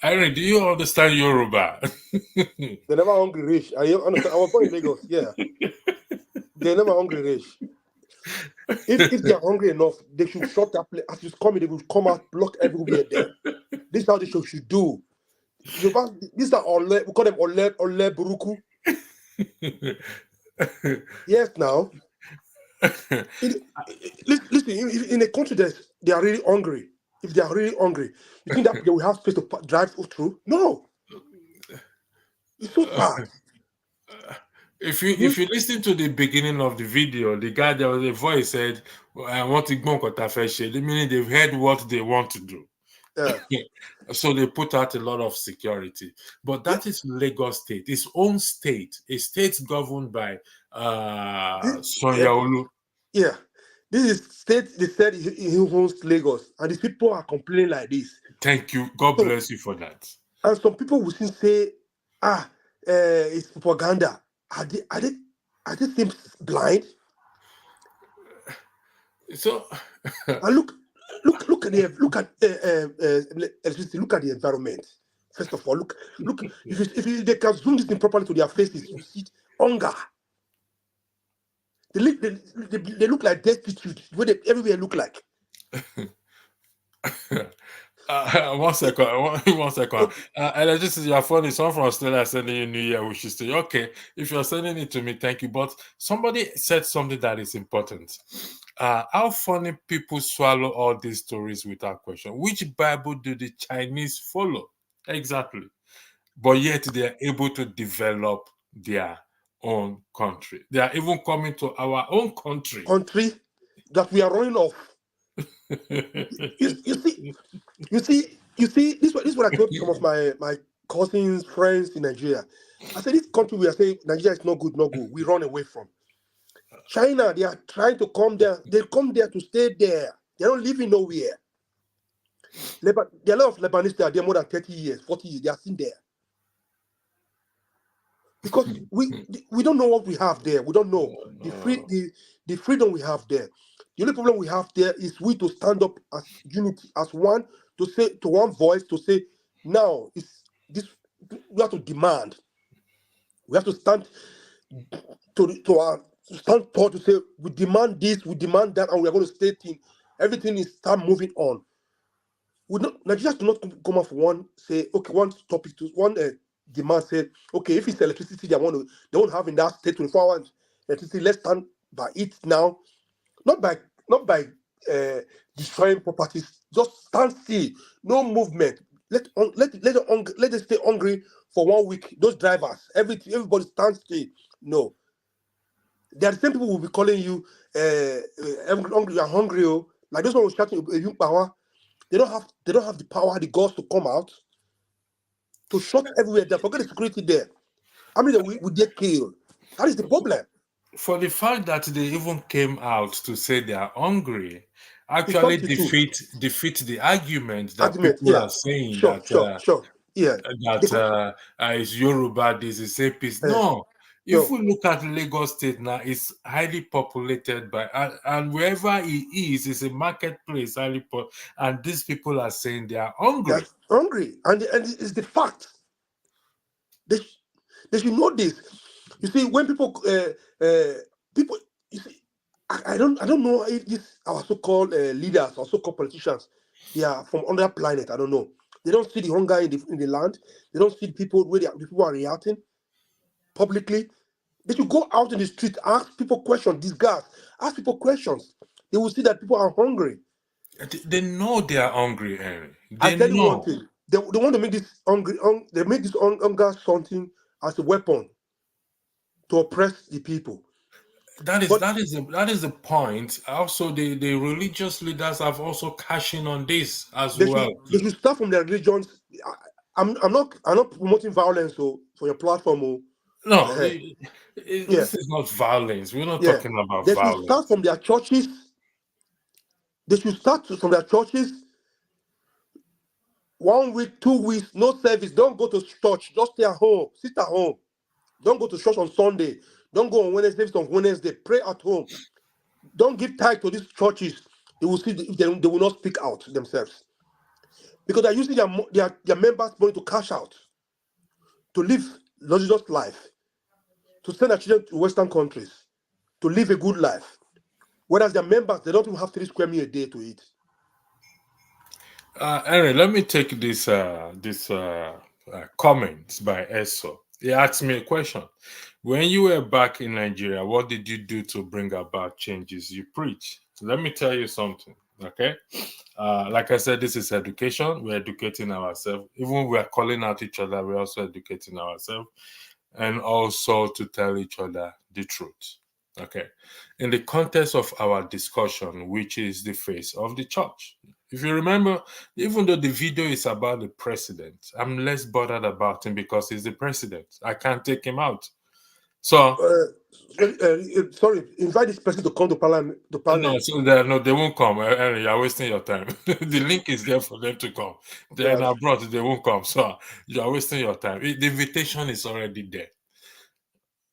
Irene, do you understand Yoruba? They never hungry rich. I understand. I was born in Lagos. Yeah, they're never hungry rich. If they're hungry enough, they should shut that place. As you come in, they will come out, block everywhere there. This is how they should do. These are Ole, we call them Ole Buruku. Yes, now. Listen, in a country that they are really hungry, if they are really hungry, you think that they will have space to drive through? No. It's so bad. If you listen to the beginning of the video, the guy, there was a voice said, I want to go meaning they've heard what they want to do. Yeah. So they put out a lot of security. But that is Lagos State, its own state, a state governed by Sonia Olu. Yeah. This is state, they said he owns Lagos, and these people are complaining like this. Thank you. God bless you for that. And some people will still say, it's propaganda. Are they seem blind? So, And look at electricity. Look at the environment. First of all, look. If they can zoom this thing properly to their faces, you see hunger. They look like destitute. What they everywhere look like. one second, one second. Okay, Electricity, your phone is someone from Australia sending you New Year wishes to you. Okay, if you're sending it to me, thank you. But somebody said something that is important. How funny people swallow all these stories without question. Which Bible do the Chinese follow? Exactly. But yet they are able to develop their own country. They are even coming to our own country. country that we are running off. You see, this is what I told some of my cousins, friends in Nigeria. I said this country we are saying Nigeria is not good, not good. We run away from China. They are trying to come there. They come there to stay there. They don't live in nowhere. There are a lot of Lebanese there. They're more than 30 years, 40 years. They are still there because we don't know what we have there. We don't know the freedom we have there. The only problem we have there is we to stand up as unity, as one, to say to one voice, to say now it's this. We have to demand. We have to stand to our stand tall to say we demand this, we demand that, and we are going to stay in. Everything is start moving on. We not Nigeria do not come off one say okay one topic to one demand say okay if it's electricity they won't have in that state 24 hours electricity, let's stand by it now, not by not by uh, destroying properties, just stand still, no movement, let them stay hungry for 1 week, those drivers, everybody stand still. No, they are the same people who will be calling you hungry, you are hungry, oh. Like those one was shouting power. They don't have the power, the guts to come out to shut everywhere down. Forget the security there. How many would they kill? That is the problem. For the fact that they even came out to say they are hungry It's actually something too. defeat the argument that Argument, people yeah. are saying Sure, sure, sure. Yeah. They that go, is Yoruba, this is a peace. uh, No, if no. we look at Lagos State now, it's highly populated by and wherever it is a marketplace and these people are saying they are They're hungry. hungry. And it's the fact. They, sh- they should know this. You see, when people, you see, I don't know if this our so-called leaders or so-called politicians, they are from another planet. I don't know. They don't see the hunger in the land. They don't see the people where the people are reacting publicly. They should go out in the street, ask people questions, discuss, ask people questions. They will see that people are hungry. They know they are hungry, Henry. I They tell you one know. thing. They want to make this hungry. They make this hunger something as a weapon to oppress the people. But That is the point. Also, the religious leaders have also cashing on this as they should well they too. should start from their religions. I'm not promoting violence for your platform. No, Uh, yeah, this is not violence. We're not yeah. talking about They should start violence. from their churches. They should start from their churches. 1 week, 2 weeks, no service. Don't go to church. Just stay at home. Sit at home. Don't go to church on Sunday. Don't go on Wednesday. On Wednesday, pray at home. Don't give tithe to these churches. They will see if they will not speak out themselves because they're using their members' money to cash out, to live luxurious life, to send their children to Western countries, to live a good life. Whereas their members, they don't even have 3 square meals a day to eat. Henry, let me take this comment by Eso. He asked me a question. When you were back in Nigeria, what did you do to bring about changes you preach? Let me tell you something. Okay, like I said, this is education. We're educating ourselves. Even we're calling out each other, we're also educating ourselves, and also to tell each other the truth. Okay, in the context of our discussion, which is the face of the church. If you remember, even though the video is about the president, I'm less bothered about him because he's the president. I can't take him out. So Sorry, invite this person to come to parliament. To no, parliament. so no, they won't come. Henry, you're wasting your time. The link is there for them to come. Then Yeah. abroad, they won't come. So you're wasting your time. The invitation is already there.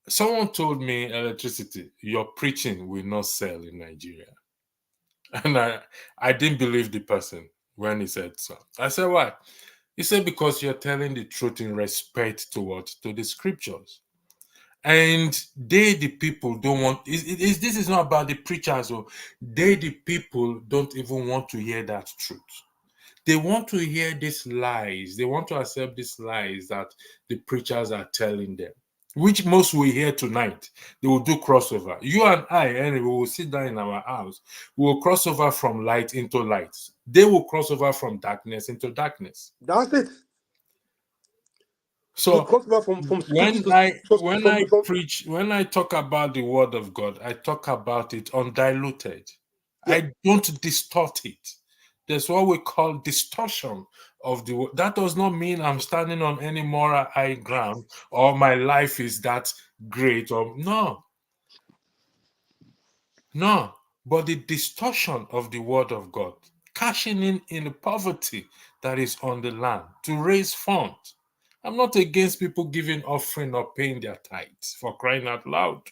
Someone told me electricity, your preaching will not sell in Nigeria. And I didn't believe the person when he said so. I said, why? He said, because you're telling the truth in respect to what? To the scriptures. And they, the people, don't want, this is not about the preachers, or they, the people, don't even want to hear that truth. They want to hear these lies. They want to accept these lies that the preachers are telling them, which most will hear tonight. They will do crossover. You and I, anyway, we will sit down in our house. We will cross over from light into light. They will cross over from darkness into darkness. That's it. We So cross over from scriptures when to I just when I preach, when I talk about the word of God, I talk about it undiluted. yeah. I don't distort it. There's what we call distortion of the word. That does not mean I'm standing on any moral high ground or my life is that great, or no, no. But the distortion of the word of God, cashing in the poverty that is on the land to raise funds. I'm not against people giving offering or paying their tithes, for crying out loud.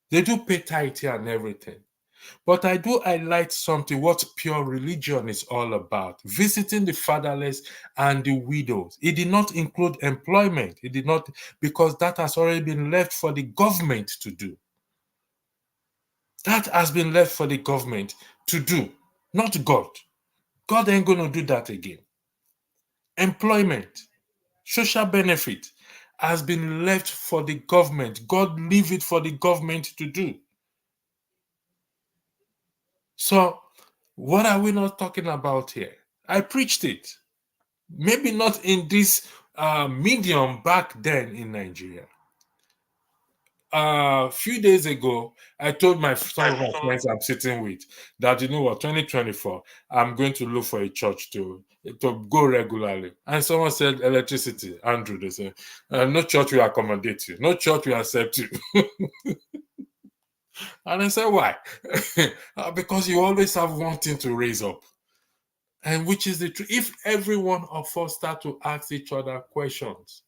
They do pay tithe here and everything. But I do highlight something what pure religion is all about. Visiting the fatherless and the widows. It did not include employment. It did not, because that has already been left for the government to do. That has been left for the government to do, not God. God ain't going to do that again. Employment, social benefit has been left for the government. God leave it for the government to do. So, what are we not talking about here? I preached it. Maybe not in this medium back then in Nigeria. A few days ago, I told some of my friends I'm sitting with that, you know what, 2024, I'm going to look for a church to go regularly. And someone said electricity. Andrew, they said, no church will accommodate you, no church will accept you. And I said, why? Because you always have one thing to raise up. And which is the truth. If every one of us start to ask each other questions,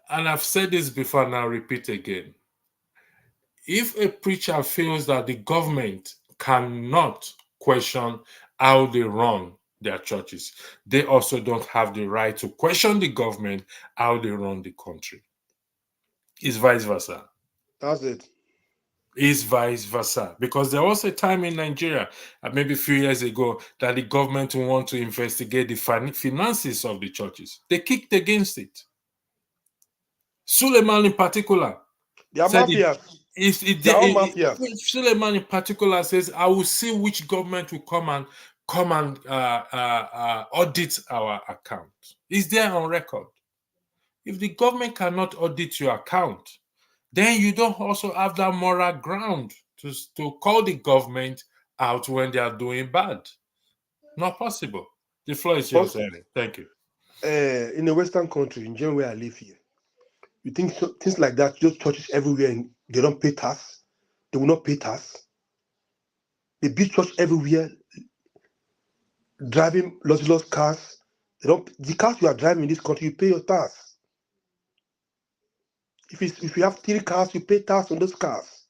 and I've said this before and I'll repeat again, if a preacher feels that the government cannot question how they run their churches, they also don't have the right to question the government how they run the country. It's vice versa. That's it. It's vice versa. Because there was a time in Nigeria, maybe a few years ago, that the government want to investigate the finances of the churches. They kicked against it. Suleiman in particular They are said it. mafias. If it, They are all mafias. Suleiman in particular says, I will see which government will come and audit our account. It's there on record. If the government cannot audit your account, then you don't also have that moral ground to call the government out when they are doing bad. Not possible. The floor is yours, Also, Henry. Thank you. in a Western country, in general where I live here, you think things like that, just churches everywhere, they don't pay tax. They will not pay tax. They build church everywhere, driving luxurious cars. They don't. The cars you are driving in this country, you pay your tax. If you have 3 cars, you pay tax on those cars.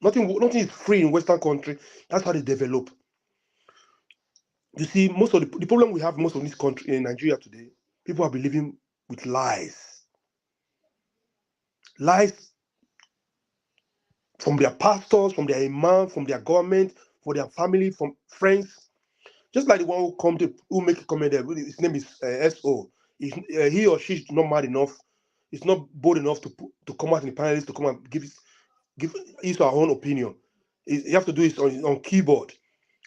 Nothing is free in Western country. That's how they develop. You see, most of the problem we have most of this country in Nigeria today, people are believing with lies. Lies from their pastors, from their imam, from their government, for their family, from friends. Just like the one who make a comment there, his name is SO. He or she is not mad enough. It's not bold enough to come out in the panelists to come and give his or her own opinion. You have to do it on keyboard.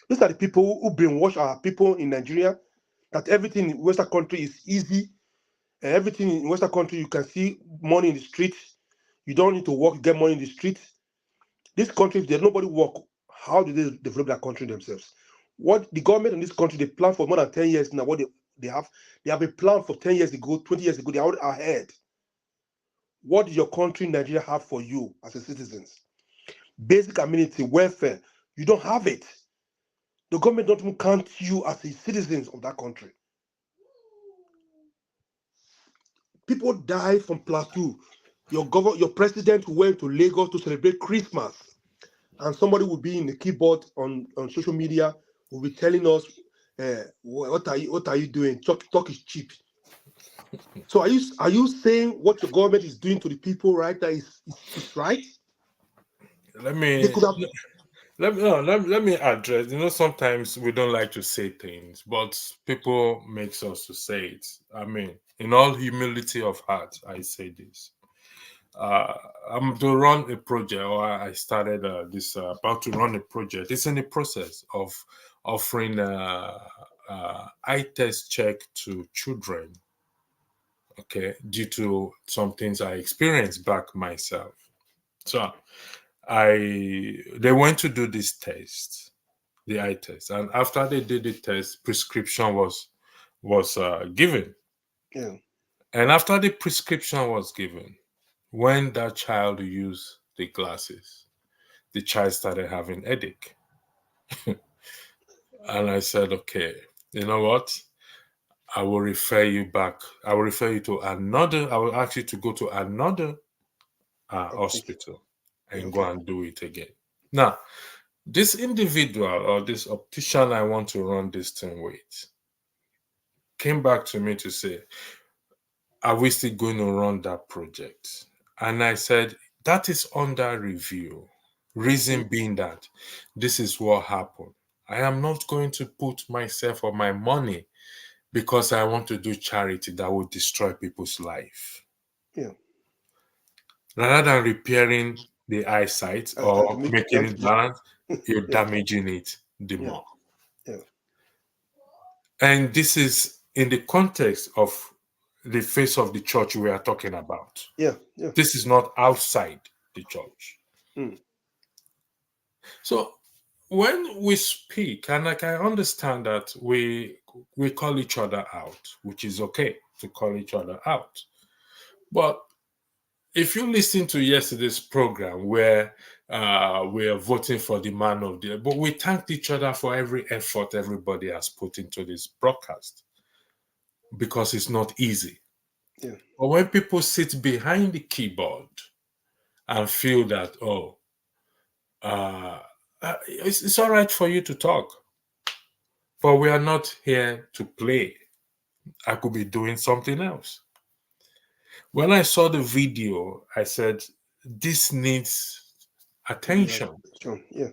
These are the people who brainwash our people in Nigeria that everything in Western country is easy. Everything in Western country you can see money in the streets. You don't need to work, get money in the streets. This country, if there's nobody work, how do they develop their country themselves? What the government in this country, they plan for more than 10 years now. What they have a plan for 10 years ago, 20 years ago, they are ahead. What does your country, Nigeria, have for you as a citizens? Basic amenity, welfare, you don't have it. The government don't even count you as a citizens of that country. People die from plateau. Your president went to Lagos to celebrate Christmas. and somebody will be in the keyboard on social media, will be telling us, what are you doing? Talk is cheap. So are you saying what your government is doing to the people, right? That is right? Let They me could have. let me no, let me address. Sometimes we don't like to say things, but people makes us to say it. I mean, in all humility of heart, I say this. Uh, I'm to run a project, or I started this about to run a project. It's in the process of offering eye test check to children. Okay, due to some things I experienced back myself. So they went to do this test, the eye test, and after they did the test, prescription was given, Yeah. and after the prescription was given, when that child used the glasses, the child started having headache, and I said, okay, you know what? I will refer you back. I will refer you to another. I will ask you to go to another Okay. hospital Yeah, and go okay. and do it again. Now, this individual or this optician I want to run this thing with came back to me to say, are we still going to run that project? And I said, that is under review. Mm, Reason being that this is what happened. I am not going to put myself or my money because I want to do charity that will destroy people's life. yeah. Rather than repairing the eyesight And to or make making to it just balanced, you're yeah, damaging it the yeah, more. yeah, And this is in the context of the face of the church we are talking about. yeah, yeah. This is not outside the church. Mm, So when we speak, and like I understand that we call each other out, which is okay to call each other out. But if you listen to yesterday's program where we are voting for the man of the year, but we thanked each other for every effort everybody has put into this broadcast because it's not easy. yeah, But when people sit behind the keyboard and feel that, oh, uh, it's all right for you to talk, but we are not here to play. I could be doing something else. When I saw the video, I said, this needs yeah, attention. sure, yeah,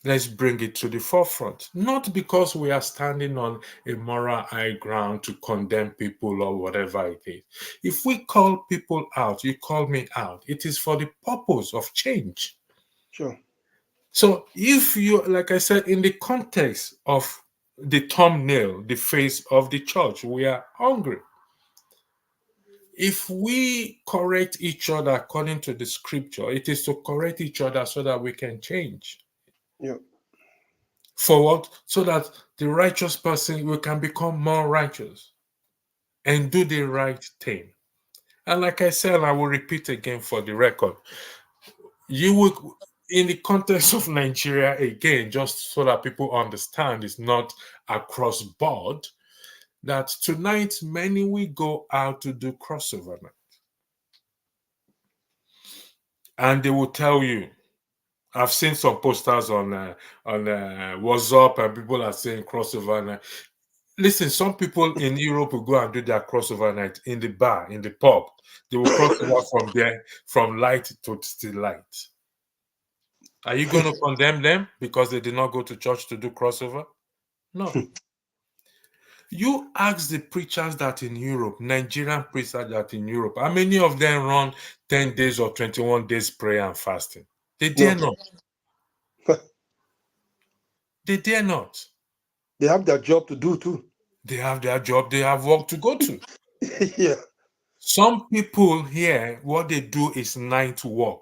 Let's bring it to the forefront. Not because we are standing on a moral high ground to condemn people or whatever it is. If we call people out, you call me out, it is for the purpose of change. sure, So if you, like I said, in the context of the thumbnail, the face of the church, we are hungry. If we correct each other according to the scripture, it is to correct each other so that we can change. yeah, For what? So that the righteous person we can become more righteous and do the right thing. And like I said, I will repeat again for the record. You would, in the context of Nigeria, again, just so that people understand, it's not across board. That tonight many will go out to do crossover night, and they will tell you. I've seen some posters on WhatsApp, and people are saying crossover night. Listen, some people in Europe will go and do their crossover night in the bar, in the pub. They will cross over from there, from light to still light. Are you going to condemn them because they did not go to church to do crossover? No. You ask the preachers that in Europe, Nigerian preachers that in Europe, how many of them run 10 days or 21 days prayer and fasting? They dare no. not. They dare not. They have their job to do too. They have their job, they have work to go to. Yeah, Some people here, what they do is night work.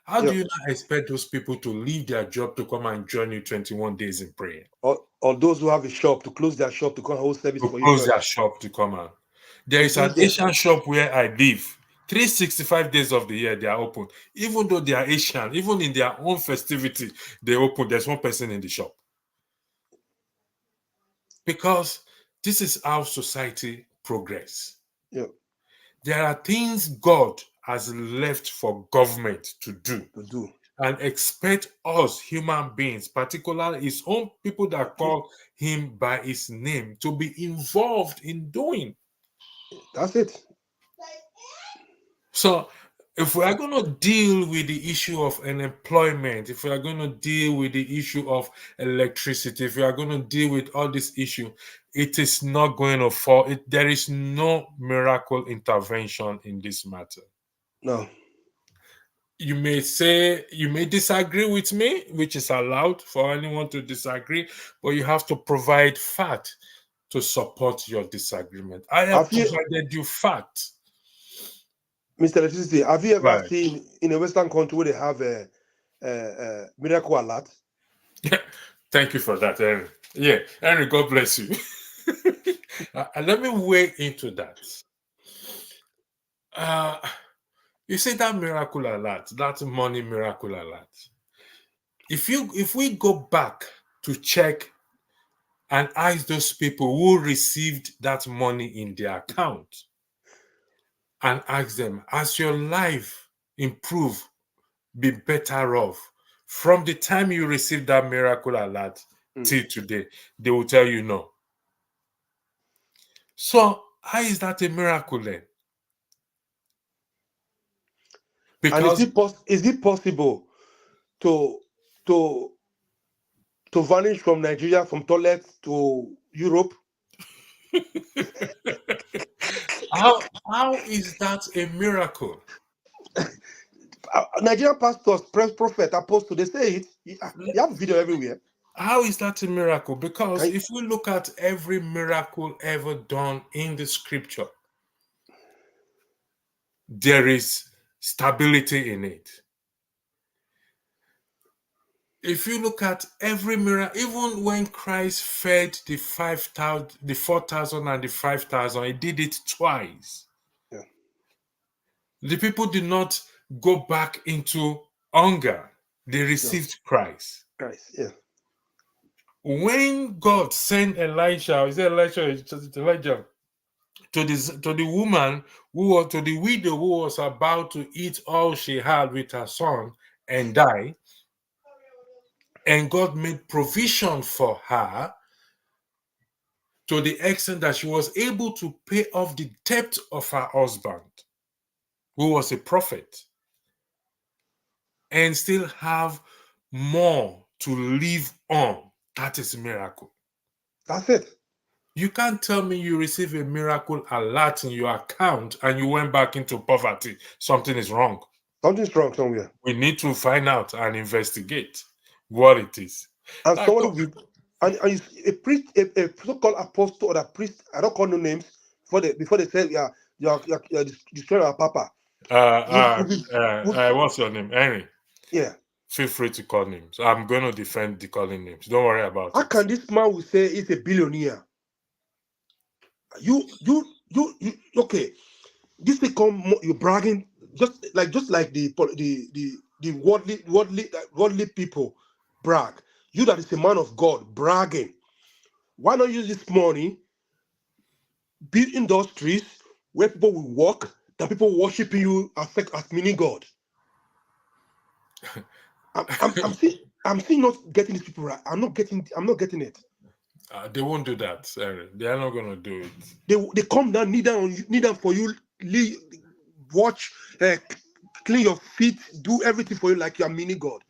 How yeah. do you not expect those people to leave their job to come and join you 21 days in prayer? Or those who have a shop to close their shop to come hold service To for you close their first. shop to come out. There You is see an them. Asian shop where I live. 365 days of the year they are open. Even though they are Asian, even in their own festivity, they open. There's one person in the shop. Because this is how society progress. Yeah, There are things God has left for government to do. to do. and expect us human beings, particularly his own people that call him by his name, to be involved in doing. That's it. So if we are going to deal with the issue of unemployment, if we are going to deal with the issue of electricity, if we are going to deal with all this issue, it is not going to fall. There is no miracle intervention in this matter. No. You may say, you may disagree with me, which is allowed for anyone to disagree, but you have to provide fact to support your disagreement. I have Have you, provided you fact. Mr. Electricity, have you ever Right. seen in a Western country where they have a miracle alert? Thank you for that, Henry. Yeah, Henry, God bless you. Let me weigh into that. Uh, you see that miracle alert, that money miracle alert. If we go back to check and ask those people who received that money in their account and ask them, has your life improved, be better off from the time you received that miracle alert till today? They will tell you no. So how is that a miracle then? And Because is it possible to to to vanish from Nigeria from toilet to Europe? how is that a miracle? Nigerian pastors, press prophet, apostle, they say it. You have video everywhere. How is that a miracle? Can Because you, if we look at every miracle ever done in the scripture, there is stability in it. If you look at every miracle, even when Christ fed the 5,000, the 4,000 and the 5,000, he did it twice. yeah, The people did not go back into hunger. They no, received Christ. guys, yeah, When God sent Elijah, is it Elijah to the woman who was to the widow who was about to eat all she had with her son and die, and God made provision for her to the extent that she was able to pay off the debt of her husband, who was a prophet, and still have more to live on. That is a miracle. that's it. You can't tell me you receive a miracle alert in your account and you went back into poverty. Something is wrong. Something's wrong somewhere. We need to find out and investigate what it is. And Like, somebody will, and a priest, a so-called apostle or a priest, I don't call no names, before they say, yeah, you're destroying our papa. Would be, would, what's your name? Henry. yeah. Feel free to call names. I'm going to defend the calling names. Don't worry about How it. can this man will say he's a billionaire? Okay. This become you bragging just like the worldly people brag. You that is a man of God bragging. Why not use this money, build industries where people will work, that people worshiping you as mini God? I'm still not getting these people right. I'm not getting it. They won't do that, Henry. They are not going to do it. They come down, kneel down for you, watch, clean your feet, do everything for you like you're mini God.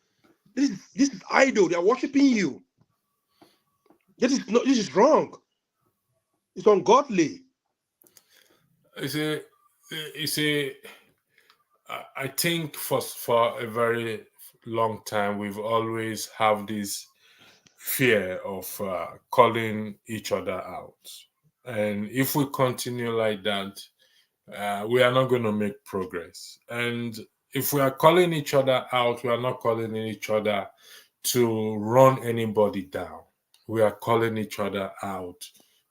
This is idol. They are worshiping you. This is wrong. It's ungodly. It's a, it's a, I think for a very long time, we've always have this fear of calling each other out. And if we continue like that, we are not going to make progress. And if we are calling each other out, we are not calling each other to run anybody down. We are calling each other out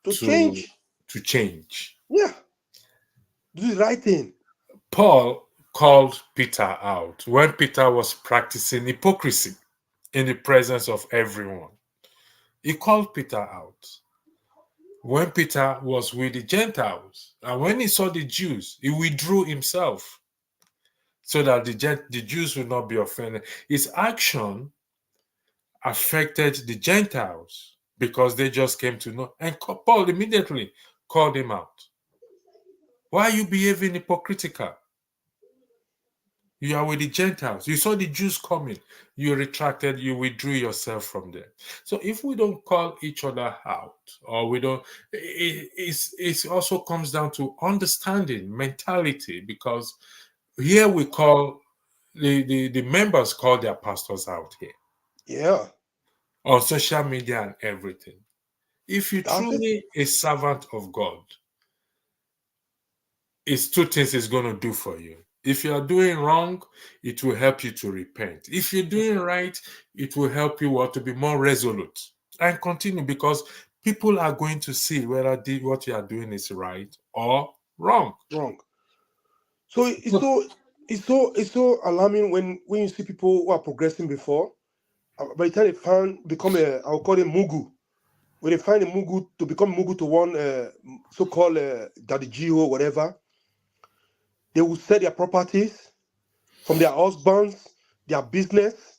To to change. to change. Yeah. Do the right thing. Paul called Peter out when Peter was practicing hypocrisy in the presence of everyone. He called Peter out when Peter was with the Gentiles. And when he saw the Jews, he withdrew himself. so that the Jews will not be offended. His action affected the Gentiles because they just came to know. And Paul immediately called him out. Why are you behaving hypocritical? You are with the Gentiles. You saw the Jews coming. You retracted, you withdrew yourself from them. So if we don't call each other out, or we don't, it also comes down to understanding, mentality, because here we call, the members call their pastors out here Yeah, on social media and everything. If you that's it. truly a servant of God, it's two things it's going to do for you. If you are doing wrong, it will help you to repent. If you're doing right, it will help you to be more resolute and continue, because people are going to see whether what you are doing is right or wrong. Wrong. So it's so alarming when you see people who are progressing before. By the time they become I'll call it mugu. When they find a mugu to become mugu to one so-called daddy G or whatever, they will sell their properties from their husbands, their business,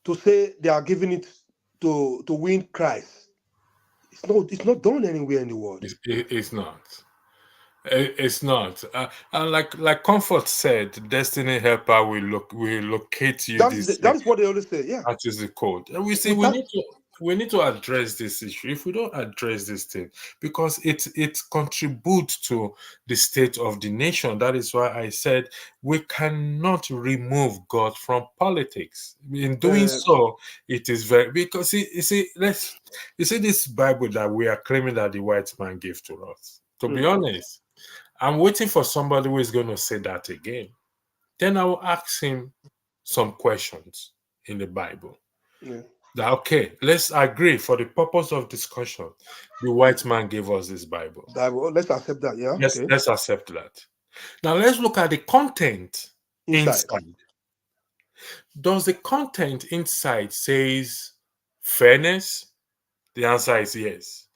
to say they are giving it to win Christ. It's not done anywhere in the world. It's not. It's not. And like Comfort said, Destiny Helper will locate you That is this that week. is what they always say. Yeah. That is the code. And we see Without we need to address this issue. If we don't address this thing, because it contributes to the state of the nation. That is why I said we cannot remove God from politics. In doing uh, so, it is very, because you see this Bible that we are claiming that the white man gave to us. To be mm, honest, I'm waiting for somebody who is going to say that again. Then I will ask him some questions in the Bible. yeah, That, okay, let's agree for the purpose of discussion. The white man gave us this Bible. Bible. Let's accept that. Yeah. Yes, Okay. let's accept that. Now let's look at the content Inside. inside. Does the content inside says fairness? The answer is yes.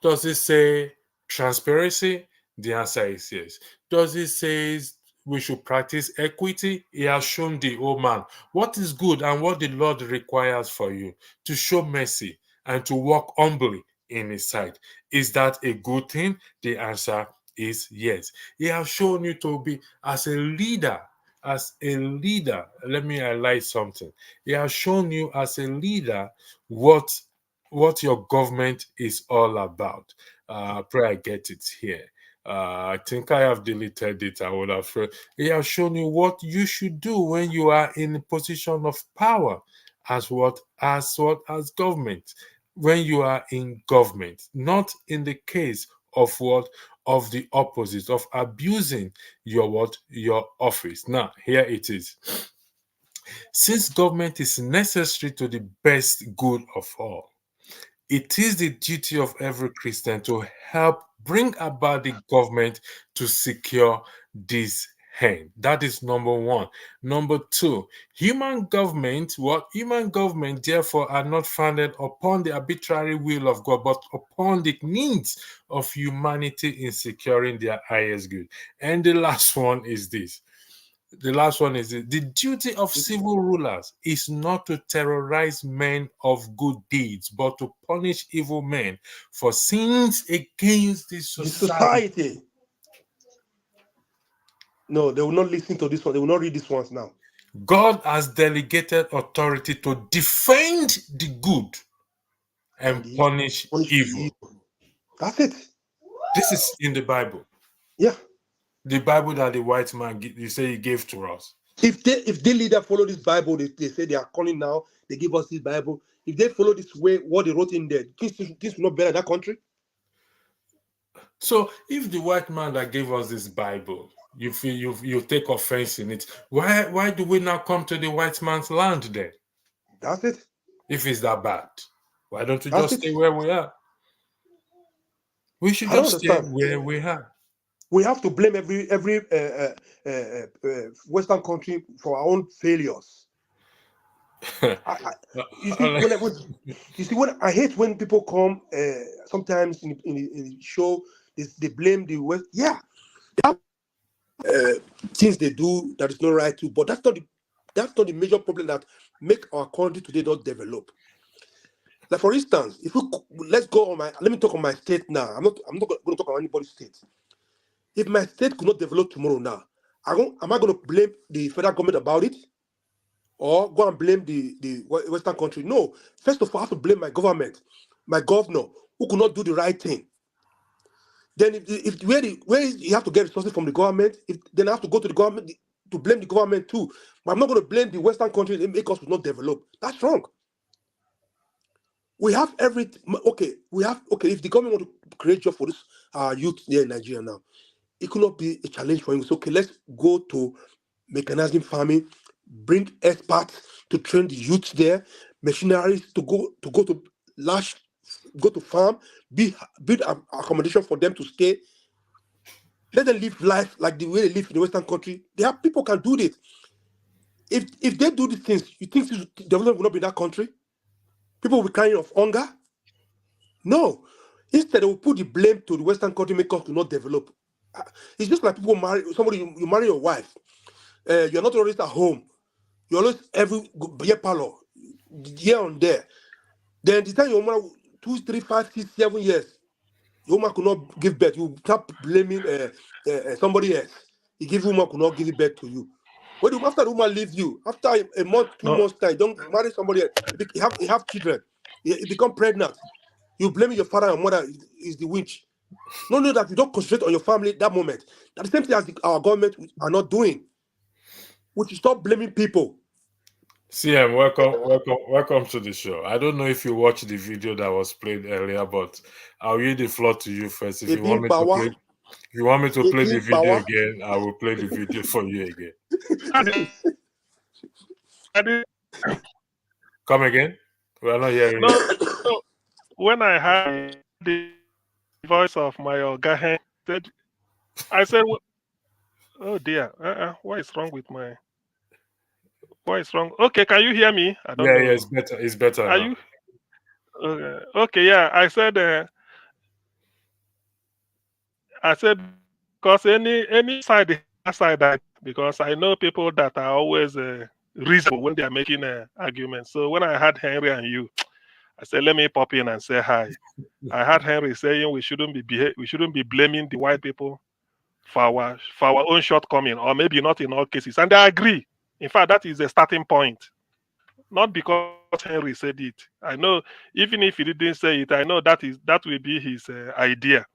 Does it say transparency? The answer is yes. Does it say we should practice equity? He has shown the old man what is good and what the Lord requires for you, to show mercy and to walk humbly in his sight. Is that a good thing? The answer is yes. He has shown you to be as a leader. As a leader, let me highlight something. He has shown you as a leader what your government is all about. Pray I get it here. I think I have deleted it. I would have. He has shown you what you should do when you are in a position of power, as government. When you are in government, not in the case of of the opposite, of abusing your office. Now here it is. Since government is necessary to the best good of all, it is the duty of every Christian to help bring about the government to secure this end. That is number one. Number two, human government therefore are not founded upon the arbitrary will of God, but upon the needs of humanity in securing their highest good. And the last one is this. The last one is the duty of civil rulers is not to terrorize men of good deeds, but to punish evil men for sins against the The society. society. No, they will not listen to this one. They will not read these ones now. God has delegated authority to defend the good And and the punish punish the evil. evil. That's it. This is in the Bible. Yeah. The Bible that the white man, you say, he gave to us. If they leader follow this Bible, they say they are calling now. They give us this Bible. If they follow this way, what they wrote in there, things will not better that country. So if the white man that gave us this Bible, you feel you take offense in it, why do we now come to the white man's land then? That's it. If it's that bad, why don't we That's just it. stay where we are? We should I don't just stay understand. where we are. We have to blame every Western country for our own failures. You see, when I hate when people come sometimes in the show, they blame the West. Yeah, things they do that is not right too. But that's not the major problem that make our country today not develop. Like for instance, if we let's go on my let me talk on my state now. I'm not going to talk on anybody's state. If my state could not develop tomorrow now, am I going to blame the federal government about it or go and blame the Western country? No. First of all, I have to blame my government, my governor, who could not do the right thing. Then if where you have to get resources from the government, then I have to go to the government to blame the government too. But I'm not going to blame the Western countries and make us not develop. That's wrong. We have everything. Okay, we have okay. If the government want to create job for this youth here in Nigeria now, it could not be a challenge for him. So okay, let's go to mechanizing farming, bring experts to train the youth there, machineries to large, go to farm, build accommodation for them to stay. Let them live life like the way they live in the Western country. There are people can do this. If they do these things, you think development will not be in that country? People will be crying of hunger? No. Instead, they will put the blame to the Western country, make us to not develop. It's just like people marry somebody, you marry your wife. You're not always at home. You're always every year parlor, here and there. Then the time your woman 2, 3, 5, 6, 7 years, your woman could not give birth. You start blaming somebody else. You give woman could not give birth to you. After the woman leaves you, after a month, 2 months time, don't marry somebody else. You have children. You become pregnant. You blame your father and mother is the witch. No, that you don't concentrate on your family that moment. That's the same thing as our government are not doing. We should stop blaming people. CM, welcome to the show. I don't know if you watched the video that was played earlier, but I'll yield the floor to you first. If you want Ebin me to power, play, if you want me to play the Ebin video power. again, I will play the video for you again. I did, Come again? We are not hearing you. no, when I heard the voice of my Oga, I said, oh dear, what is wrong with my, what is wrong? Okay, can you hear me? I don't Yeah, know. it's better. It's better Are now. you? Okay, yeah, I said, because any side, because I know people that are always reasonable when they are making arguments. So when I had Henry and you, I said, let me pop in and say hi. I heard Henry saying we shouldn't be blaming the white people for our own shortcoming, or maybe not in all cases. And I agree. In fact, that is a starting point. Not because Henry said it. I know, even if he didn't say it, I know that will be his idea,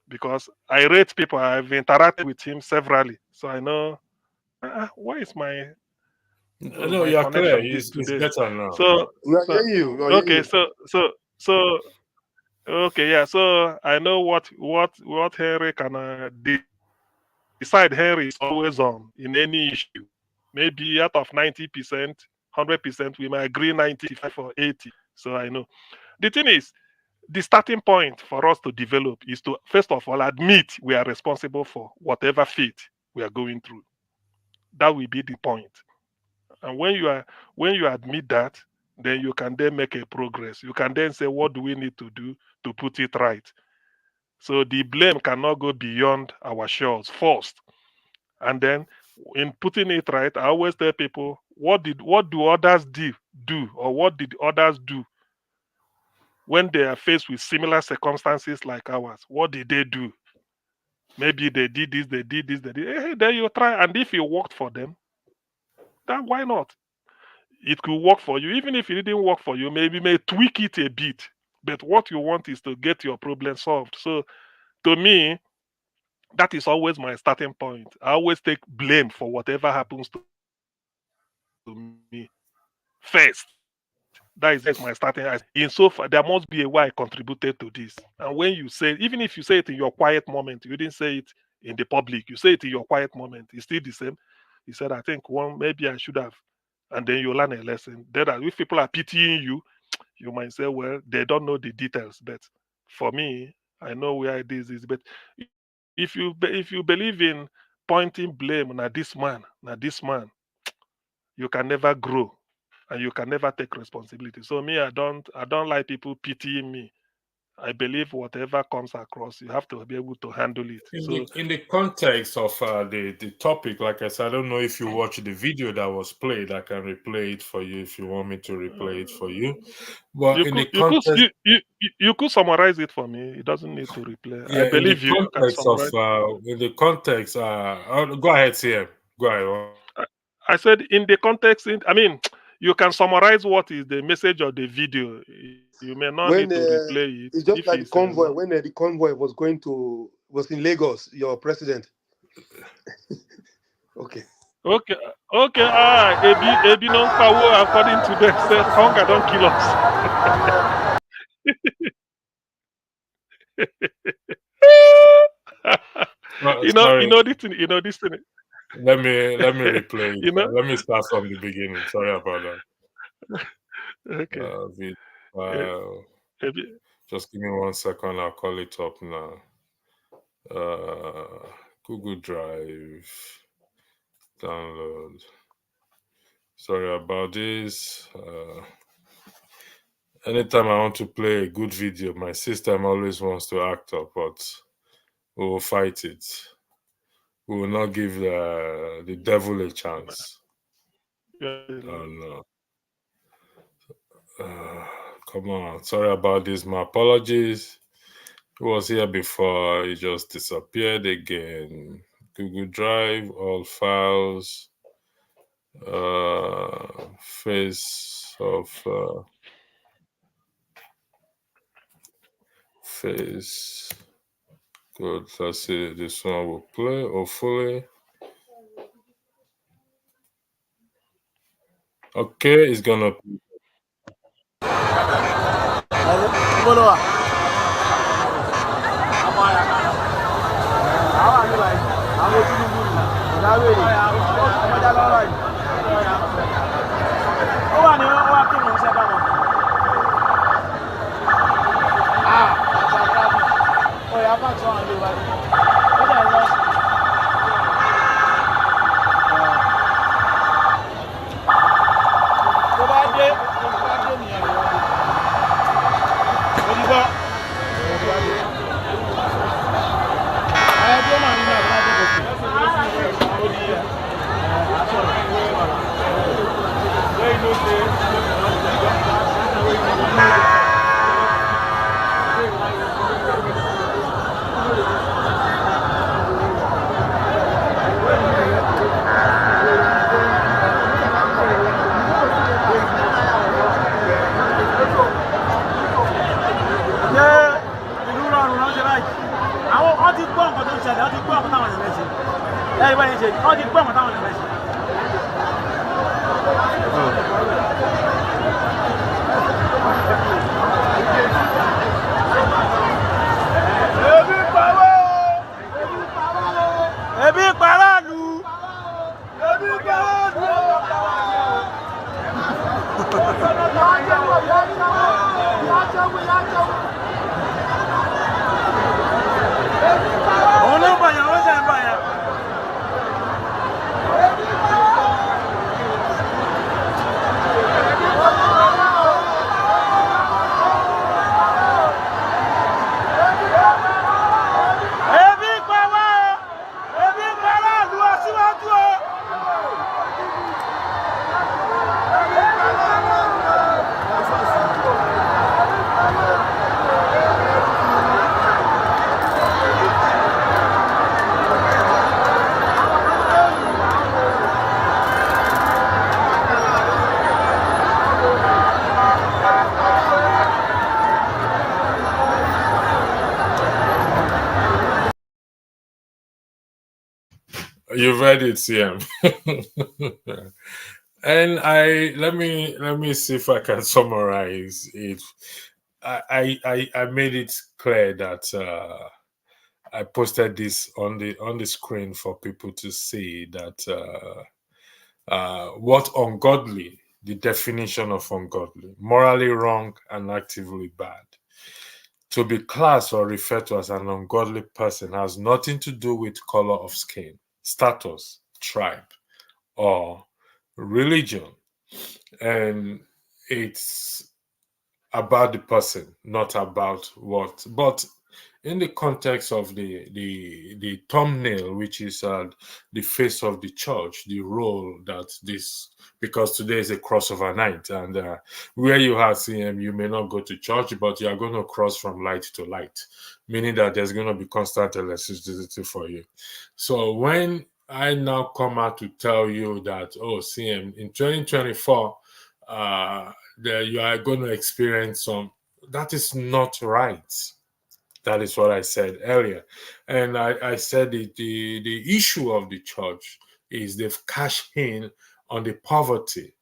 because I rate people. I've interacted with him severally, so I know. Why is No, my you're clear. connection It's today? better now. So We are so hearing you. We are hearing okay. you. So okay, yeah. So I know what Henry can decide. Henry is always on in any issue. Maybe out of 90%, 100%, we might agree 95 or 80. So I know. The thing is, the starting point for us to develop is to first of all admit we are responsible for whatever fate we are going through. That will be the point. And when you admit that, then you can then make a progress. You can then say, what do we need to do to put it right? So the blame cannot go beyond our shores first. And then in putting it right, I always tell people, what do others do, or what did others do when they are faced with similar circumstances like ours? What did they do? Maybe they did this, they did this, they did. Hey, then you try, and if it worked for them, then why not? It could work for you. Even if it didn't work for you, maybe may tweak it a bit. But what you want is to get your problem solved. So to me, that is always my starting point. I always take blame for whatever happens to me first. That is my starting. In so far, there must be a way I contributed to this. And when you say, even if you say it in your quiet moment, you didn't say it in the public, you say it in your quiet moment, it's still the same. He said, I think one, maybe I should have. And then you learn a lesson. Then if people are pitying you, you might say, well, they don't know the details. But for me, I know where this is. But if you believe in pointing blame na this man, you can never grow, and you can never take responsibility. So me, I don't like people pitying me. I believe whatever comes across, you have to be able to handle it. So In the context of the topic, like I said, I don't know if you watched the video that was played. I can replay it for you if you want me to replay it for you. But you in could the context, you could summarize it for me. It doesn't need to replay. I yeah, believe you can summarize. go ahead, CM. Go ahead. I said in the context. I mean, you can summarize what is the message of the video. You may not need to When replay it it's if just it's like the not. convoy. When the convoy was in Lagos, your president. Okay. Okay, okay. Ebi no power according to them. Said hunger don't kill us. You Sorry, know this thing. You know this thing. let me replay it. You know. Let me start from the beginning. Sorry about that. Okay. Vid Eh, file. Ebi- Just give me 1 second. I'll call it up now. Google Drive download. Sorry about this. Anytime I want to play a good video, my system always wants to act up, but we will fight it. We will not give the devil a chance. Oh yeah, no. Come on. Sorry about this. My apologies. It was here before. It just disappeared again. Google Drive, all files, face of face. Good. Let's see. This one will play, hopefully. Okay, it's gonna. You read it, CM. And let me see if I can summarize it. I made it clear that I posted this on the screen for people to see that what ungodly, the definition of ungodly, morally wrong and actively bad. To be classed or referred to as an ungodly person has nothing to do with color of skin, status, tribe, or religion. And it's about the person, not about what. But in the context of the thumbnail, which is the face of the church, the role that this, because today is a crossover night, and where you have CM, you may not go to church, but you are going to cross from light to light, meaning that there's going to be constant electricity for you. So when I now come out to tell you that, oh, CM, in 2024, that you are going to experience some, that is not right. That is what I said earlier. And I said the issue of the church is they've cashed in on the poverty,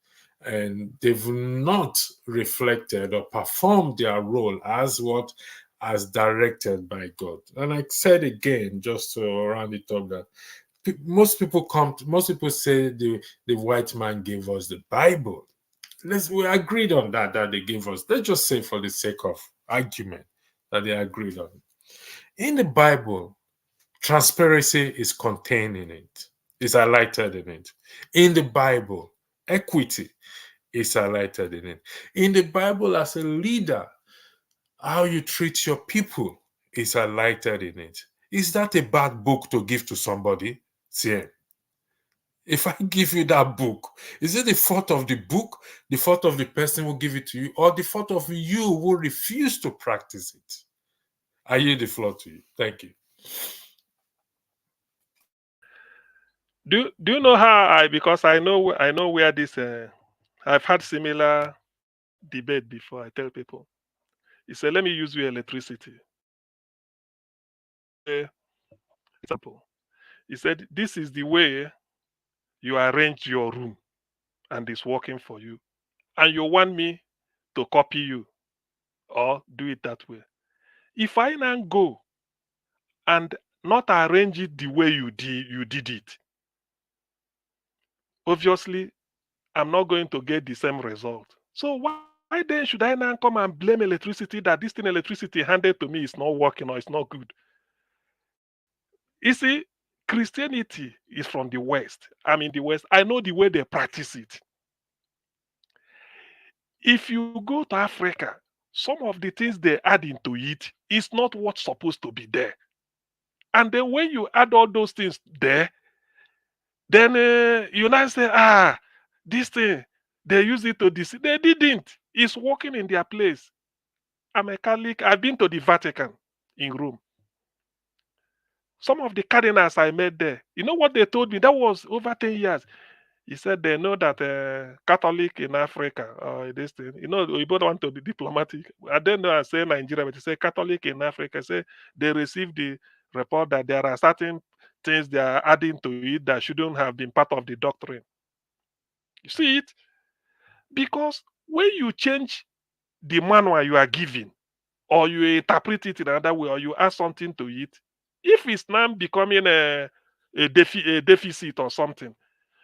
and they've not reflected or performed their role as what, as directed by God. And I said again, just to round it up, that most people say the white man gave us the Bible. We agreed on that they gave us. Let's just say, for the sake of argument, that they agreed on. In the Bible, transparency is contained in it, is highlighted in it. In the Bible, equity is highlighted in it. In the Bible, as a leader, how you treat your people is highlighted in it. Is that a bad book to give to somebody? See, if I give you that book, is it the fault of the book, the fault of the person who give it to you, or the fault of you who refuse to practice it? I yield the floor to you. Thank you. Do you know how I, because I know where this I've had similar debate before. I tell people, he said, let me use your electricity. Example. He said, this is the way you arrange your room and it's working for you. And you want me to copy you or do it that way. If I now go and not arrange it the way you did it, obviously I'm not going to get the same result. So why then should I now come and blame electricity that this thing electricity handed to me is not working or it's not good? You see, Christianity is from the West. I'm in the West. I know the way they practice it. If you go to Africa, some of the things they add into it is not what's supposed to be there. And then when you add all those things there, then you now say, this thing, they use it to deceive. They didn't. It's working in their place. I'm a Catholic. I've been to the Vatican in Rome. Some of the cardinals I met there, you know what they told me? That was over 10 years. He said they know that Catholic in Africa, this thing, you both want to be diplomatic. I don't know, I say Nigeria, but he say Catholic in Africa, say they received the report that there are certain things they are adding to it that shouldn't have been part of the doctrine. You see it? Because when you change the manual you are giving, or you interpret it in another way, or you add something to it, if it's now becoming a deficit or something,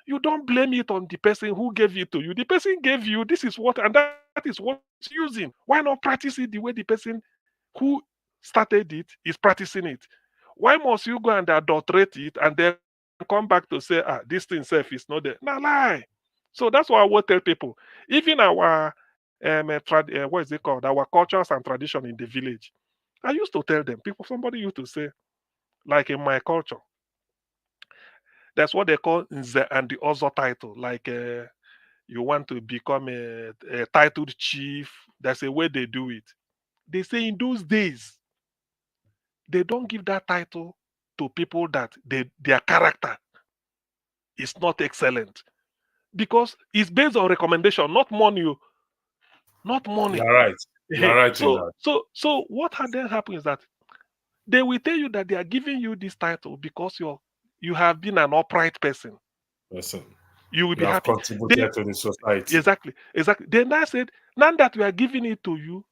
you don't blame it on the person who gave it to you. The person gave you, this is what, and that is what it's using. Why not practice it the way the person who started it is practicing it? Why must you go and adulterate it and then come back to say, this thing self is not there? Nah, lie. So that's why I will tell people, even our what is it called? Our cultures and tradition in the village. I used to tell them, people, somebody used to say, like in my culture, that's what they call Nze and the other title. Like you want to become a titled chief. That's a way they do it. They say in those days, they don't give that title to people that their character is not excellent. Because it's based on recommendation, not money. Not money. You're right. You're right in So that. so what then happens is that they will tell you that they are giving you this title because you have been an upright person. Listen, You will you be have happy. They contributed to the society. exactly. Then I said, now that we are giving it to you,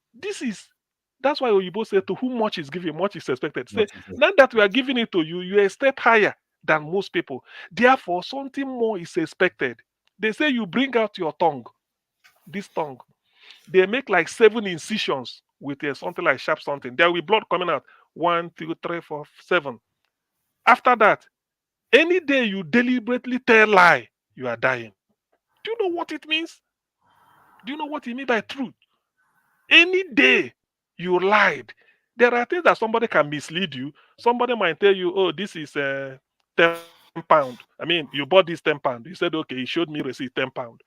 that's why Oyibo said to whom much is given, much is expected. Say, Not to now that we are giving it to you, you are a step higher than most people. Therefore, something more is expected. They say you bring out your tongue, this tongue. They make like 7 incisions with something like sharp something. There will be blood coming out. 1, 2, 3, 4, 7. After that, any day you deliberately tell lie, you are dying. Do you know what it means? Do you know what it means by truth? Any day you lied, there are things that somebody can mislead you. Somebody might tell you, "Oh, this is 10 pound. I mean, you bought this 10 pound." You said, "Okay." He showed me receipt 10 pound.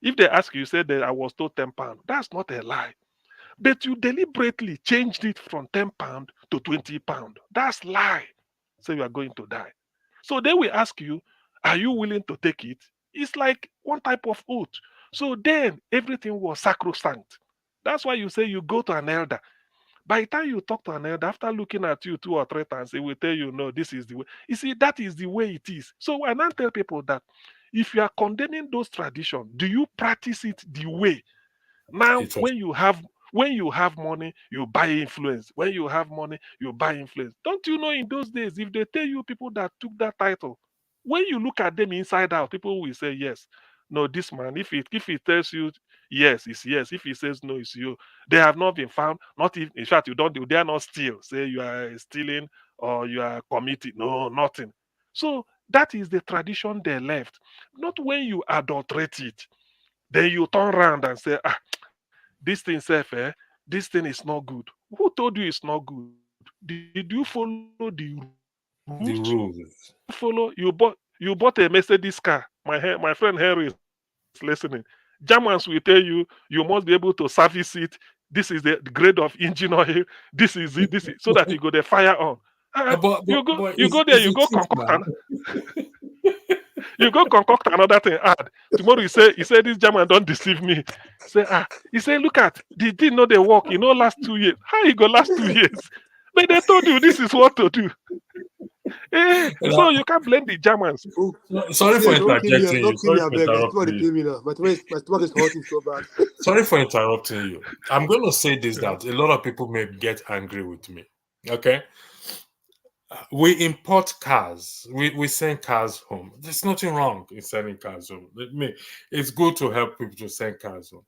If they ask you, you said that I was told 10 pound. That's not a lie. But you deliberately changed it from 10 pound to 20 pound. That's lie. So you are going to die. So then we ask you, are you willing to take it? It's like one type of oath. So then everything was sacrosanct. That's why you say you go to an elder. By the time you talk to an elder, after looking at you 2 or 3 times, he will tell you, no, this is the way. You see, that is the way it is. So when I tell people that if you are condemning those traditions, do you practice it the way? Now, It was when you have money, you buy influence. When you have money, you buy influence. Don't you know in those days, if they tell you people that took that title, when you look at them inside out, people will say yes. No, this man, if he tells you yes, it's yes. If he says no, it's you. They have not been found. Not even, in fact, you don't. They are not steal. Say you are stealing or you are committing. No, nothing. So that is the tradition they left. Not when you adulterate it, then you turn around and say, ah, this thing self, this thing is not good. Who told you it's not good? Did you follow the rules? If you did the follow, rules. you bought a Mercedes car. My friend Henry is listening. Germans will tell you you must be able to service it. This is the grade of engine oil. This is it. This is so that you go the fire on. But You go there. it's You the go truth concoct now. you go concoct another thing. Add tomorrow. He say this German don't deceive me. Say he say look at the thing no they work. Last 2 years. How you go last 2 years? But they told you this is what to do. So Now, you can't blame the Germans. Oh, sorry for see, interjecting you. don't kill me, Sorry I for beg. My stomach dey interrupting you. pain me now. My stomach is hurting so bad. Sorry for interrupting you. I'm going to say this that a lot of people may get angry with me. Okay, we import cars. We send cars home. There's nothing wrong in sending cars home. It's good to help people to send cars home.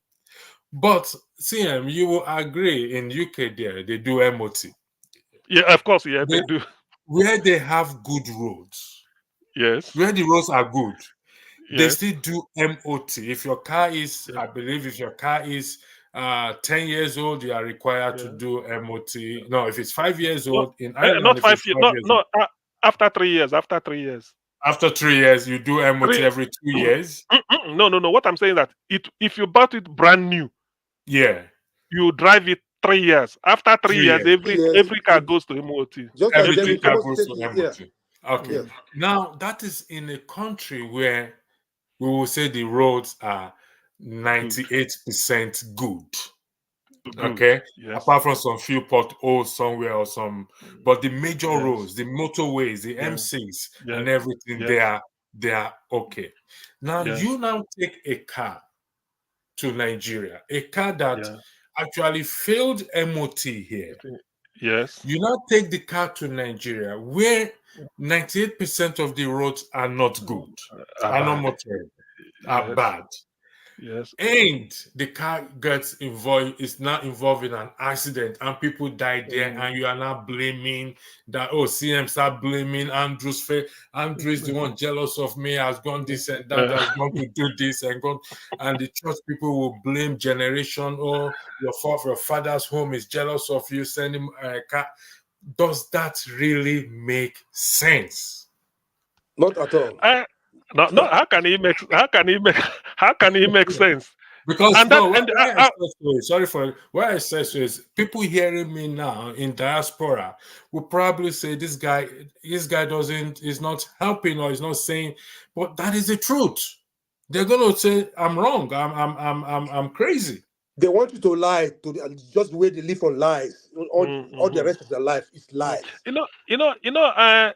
But CM, you will agree in UK there they do MOT. Yeah, of course. Yeah, They, they do. where they have good roads, Yes. where the roads are good, they Yes. still do MOT. If your car is, Yeah. I believe, if your car is 10 years old, you are required to Yeah. do MOT. No, if it's 5 years No, old in Ireland, not if it's 5 years. 5 years old, After 3 years. After 3 years. after 3 years, you do MOT Three. every 2 years. No, no, no. What I'm saying is that if you bought it brand new, Yeah, you drive it 3 years. After three three years, years. Yes, every car goes to MOT. just like them Everything in Everything. car some goes to states. Yeah, MOT. Okay. yeah. Mm, Now, that is in a country where we will say the roads are good. 98% good. Good. Okay, Yes. apart from some few potholes somewhere or some, but the major Yes. roads, the motorways, the Yeah. M6 and Yes. everything, Yes. they are okay. Now Yes. you now take a car to Nigeria, a car that Yeah. actually failed MOT here. Yes. You now take the car to Nigeria where 98% of the roads are not good, are not Bad. motorable, are Yes. bad, Yes. and the car gets involved, is now involved in an accident and people die there, Mm. and you are now blaming that, oh, CM start blaming Andrew's face. Andrew is the one jealous of me, has gone this and that, Uh, has gone to do this and gone, and the church people will blame generation, oh, your father's home is jealous of you sending a car. Does that really make sense? Not at all. I, no, no. How can he make? How can he make? How can he make sense? Because And that no, and why I say so is, sorry for why I say so is people hearing me now in diaspora will probably say this guy doesn't is not helping or is not saying, but that is the truth. They're gonna say I'm wrong. I'm crazy. They want you to lie to and just the way they live on lies. All the mm-hmm. rest of their life is lies.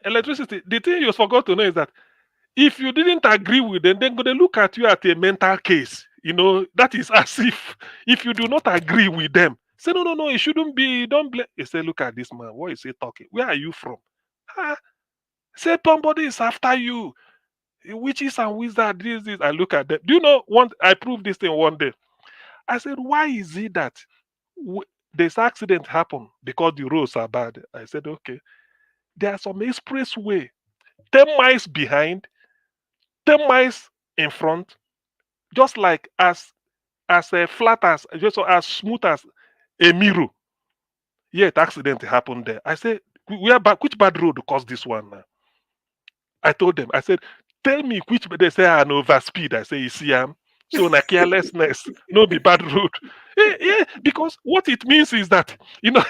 Electricity. The thing you forgot to know is that if you didn't agree with them, they're going to look at you at a mental case. That is as if you do not agree with them, say no, no, no, it shouldn't be. Don't blame. You say, look at this man. What is he talking? Where are you from? Ah, say somebody is after you. Witches and wizards. This. I look at them. Do you know? I proved this thing one day. I said, why is it that this accident happened because the roads are bad? I said, okay. There are some expressway 10 miles behind, 10 miles in front, just like as flat as just as smooth as a mirror. Yet accident happened there. I said, which bad road caused this one now? I told them, I said, tell me which, they say I no overspeed. I say, you see, so na carelessness, no be bad road. Yeah, because what it means is that, you know,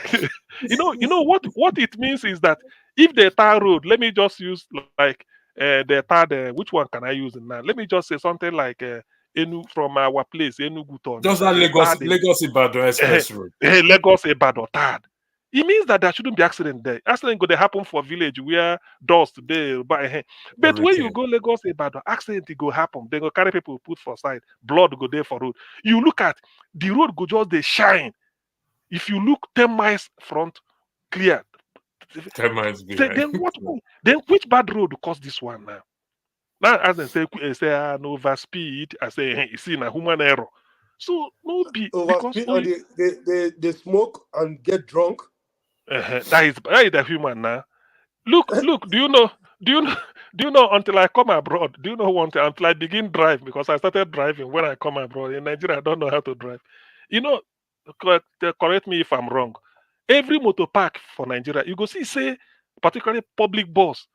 what it means is that if the tar road, let me just use like the tar, which one can I use now? Let me just say something like from our place, Enugu to Just Onitsha, that they tar Lagos Ibadan eh, Express Road. Lagos Ibadan tad. It means that there shouldn't be accident there. Accident could happen for village where dust there, but when you Everything. go Lagos Ibadan, accident it go happen. They go carry people put for side, blood go there for road. You look at the road go just they shine. If you look 10 miles front, clear. 10 miles Say, behind. then what? Then which bad road cause this one now? Now as they say no overspeed. I say you see na human error. So no be because Overspeed oh, and they smoke and get drunk. that is the human now. Look. Do you know? Do you know? Do you know? Until I come abroad, do you know one thing? Until I begin drive, because I started driving when I come abroad in Nigeria. I don't know how to drive. You know, correct me if I'm wrong. Every motor park for Nigeria, you go see say, particularly public bus.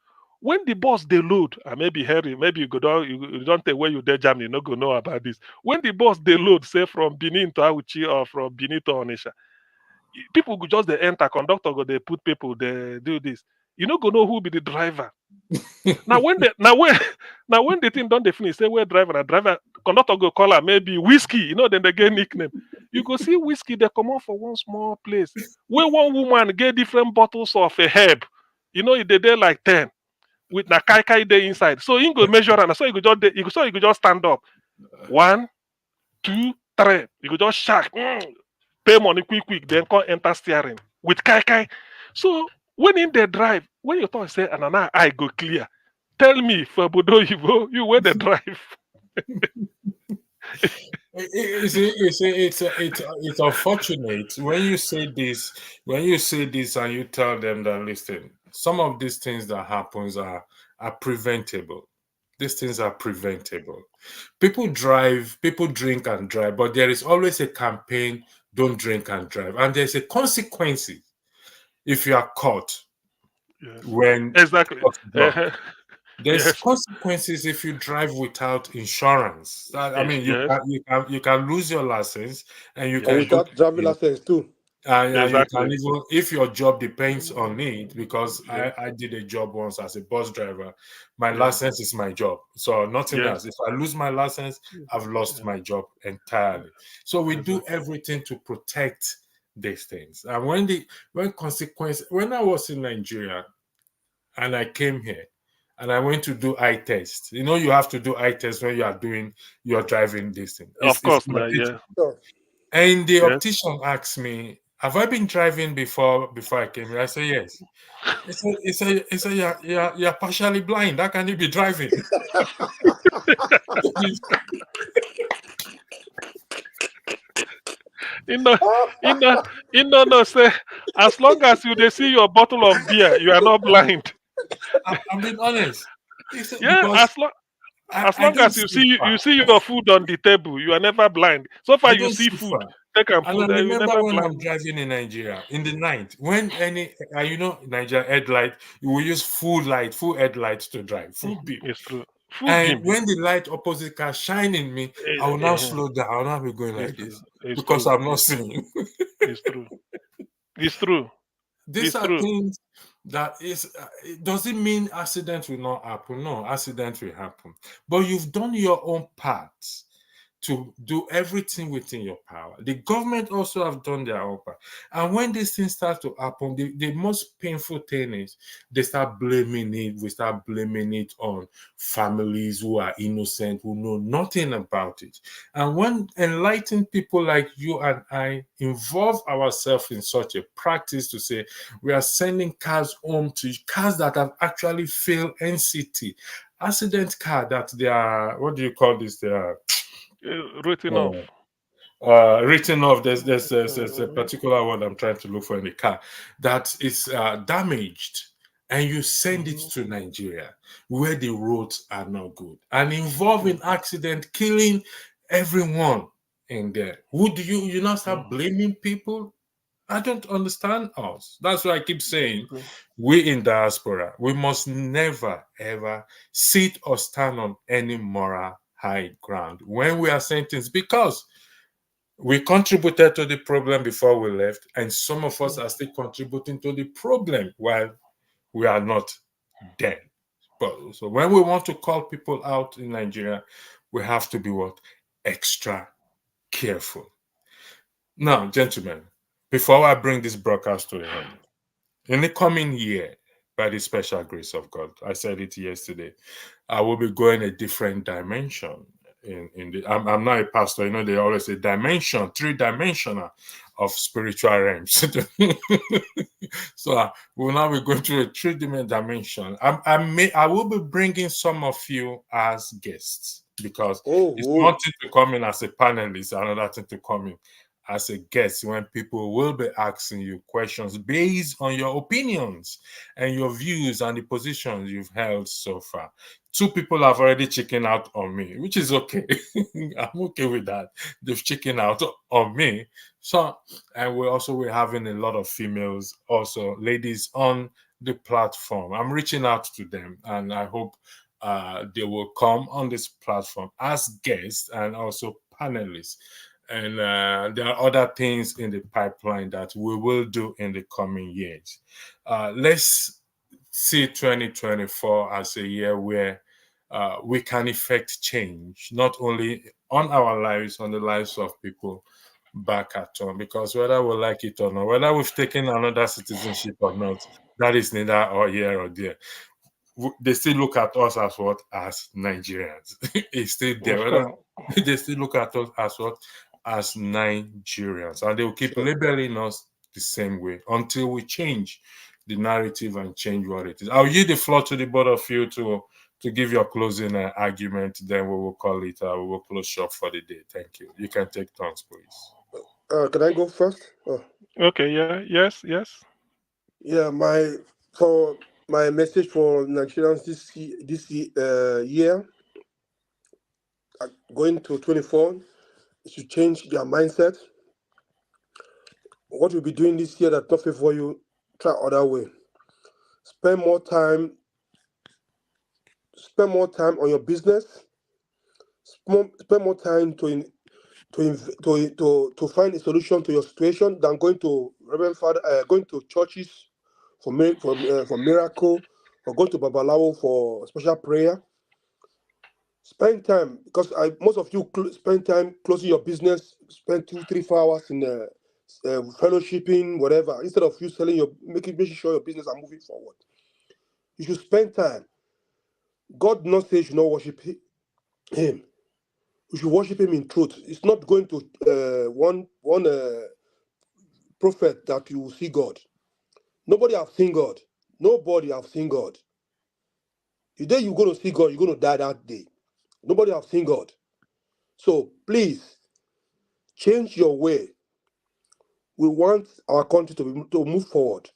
When the bus they load, maybe Harry, maybe you don't tell where you there jam, you no go know about this. When the bus they load, say from Benin to Auchi or from Benin to Onisha, people go just they enter, conductor go they put people, they do this. You no go know who be the driver. Now when the now when now when the thing done they finish, say where driver and driver, conductor go call her maybe whiskey, then they get nickname. You go see whiskey, they come out for one small place where one woman get different bottles of a herb. They there like 10 with na kai kai there inside. So you go measure and so you go just stand up. 1, 2, 3. You go just shark. Pay money quick, then come enter steering with kai kai. So when in the drive, when you talk say, and now I go clear. Tell me, for Bodo you where the drive. It's unfortunate when you say this, and you tell them that, listen, some of these things that happens are preventable. These things are preventable. People drive, people drink and drive, but there is always a campaign, don't drink and drive, and there's a consequence if you are caught Yes, when exactly. caught drunk. There's Yes, consequences if you drive without insurance. I mean, yes, you can lose your license, and you And can yes, go to without driving jail. license too. And you can exactly. even, if your job depends on it, because Yes, I did a job once as a bus driver. My yes, license is my job, so nothing yes, else. If I lose my license, yes, I've lost yes, my job entirely. So we do exactly. everything to protect these things. And when I was in Nigeria and I came here and I went to do eye test. You have to do eye test when you are doing your driving this thing. Of It's course, now, mandatory. yeah, Sure. And the yes. optician asked me, "Have I been driving before I came here?" I said, "Yes." He said, you're partially blind. How can you be driving? You know, you know, no, say, as long as you they see your bottle of beer, you are not blind. I'm being honest. He said, Yeah, because as I long don't as see you far. see your food on the table, you are never blind. So far, I you don't see see food, far. take and And I put there, you remember never when blind. I'm driving in Nigeria in the night, when Nigeria headlight, you will use full light, full headlights to drive, full beam. It's true. Full And beam. when the light opposite car shining me, I will now slow down. I will not be going It's like true. this It's because true. I'm not It's true. seeing. It's true. It's true. These It's are true. things that does it mean accident will not happen? No, accident will happen. But you've done your own part to do everything within your power. The government also have done their own part. And when these things start to happen, the most painful thing is they start blaming it. We start blaming it on families who are innocent, who know nothing about it. And when enlightened people like you and I involve ourselves in such a practice to say we are sending cars home to cars that have actually failed NCT, accident car that they are, what do you call this? They are Written off. uh, written off. There's a particular word I'm trying to look for in the car that is damaged, and you send it Mhm. to Nigeria where the roads are not good and involving Mhm. accident, killing everyone in there. Would you not start Mhm. blaming people? I don't understand us. That's why I keep saying Okay. we in diaspora, we must never ever sit or stand on any moral high ground when we are saying things, because we contributed to the problem before we left, and some of us are still contributing to the problem while we are not dead. But so when we want to call people out in Nigeria, we have to be what? Extra careful. Now, gentlemen, before I bring this broadcast to an end, in the coming year, by the special grace of God, I said it yesterday, I will be going a different dimension. I'm not a pastor, they always say dimension, three-dimensional of spiritual realms. So we'll now be going through a three-dimension. I will be bringing some of you as guests, because Oh, it's oh, one thing to come in as a panelist, another thing to come in as a guest, when people will be asking you questions based on your opinions and your views and the positions you've held so far. Two people have already chickened out on me, which is okay. I'm okay with that. They've chickened out on me. So, and we're having a lot of females, also ladies on the platform. I'm reaching out to them, and I hope they will come on this platform as guests and also panelists. And there are other things in the pipeline that we will do in the coming years. Let's see 2024 as a year where we can effect change, not only on our lives, on the lives of people back at home. Because whether we like it or not, whether we've taken another citizenship or not, that is neither or here or there. They still look at us as what? As Nigerians. It's still there. of Whether course. they still look at us as what? As Nigerians. And they will keep Sure. labeling us the same way until we change the narrative and change what it is. I'll yield the floor to the both of you to give your closing argument. Then we will call it. We will close shop for the day. Thank you. You can take turns, please. Can I go first? Oh. Okay, yeah, yes. Yeah, my message for Nigerians this year, going to 24, is to change their mindset. What you'll be doing this year that not fair for you, try other way. Spend more time. Spend more time on your business. Spend more time to find a solution to your situation than going to Reverend Father, going to churches for miracle, or going to Babalawo for special prayer. Spend time, because most of you spend time closing your business. Spend 2, 3, 4 hours in fellowshipping, whatever, instead of you selling making sure your business are moving forward. You should spend time. God did not say you should not worship Him. You should worship Him in truth. It's not going to one prophet that you will see God. Nobody have seen God. Nobody have seen God. The day you're going to see God, you're going to die that day. Nobody have seen God. So please change your way. We want our country to move forward.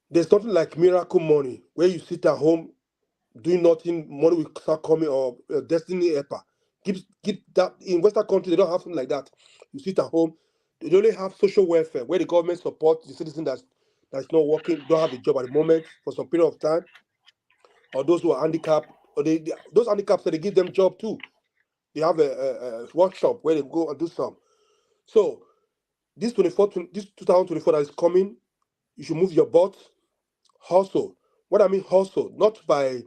There's nothing like miracle money where you sit at home doing nothing, money will start coming, or destiny helper. Keep that in Western country. They don't have something like that. You sit at home. They only have social welfare where the government supports the citizen that's not working, don't have a job at the moment for some period of time, or those who are handicapped, or those handicaps that they give them job too. They have a workshop where they go and do some. So this 2024 that is coming, you should move your butt, hustle. What I mean hustle, not by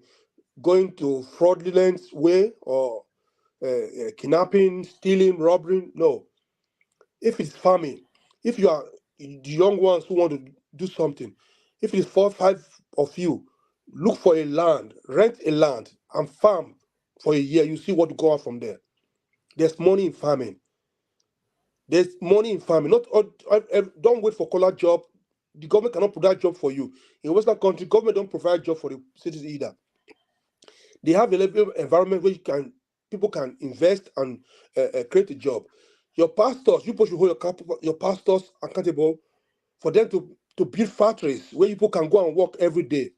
going to fraudulent way, or kidnapping, stealing, robbery. No. If it's farming, if you are the young ones who want to do something, if it's 4, 5 of you, look for a land, rent a land, and farm for a year. You see what will go out from there. There's money in farming. There's money in farming. Not don't wait for collar job. The government cannot provide job for you. In Western country, government don't provide job for the citizens either. They have a level environment where people can invest and create a job. Your pastors, you should hold your pastors accountable for them to build factories where people can go and work every day,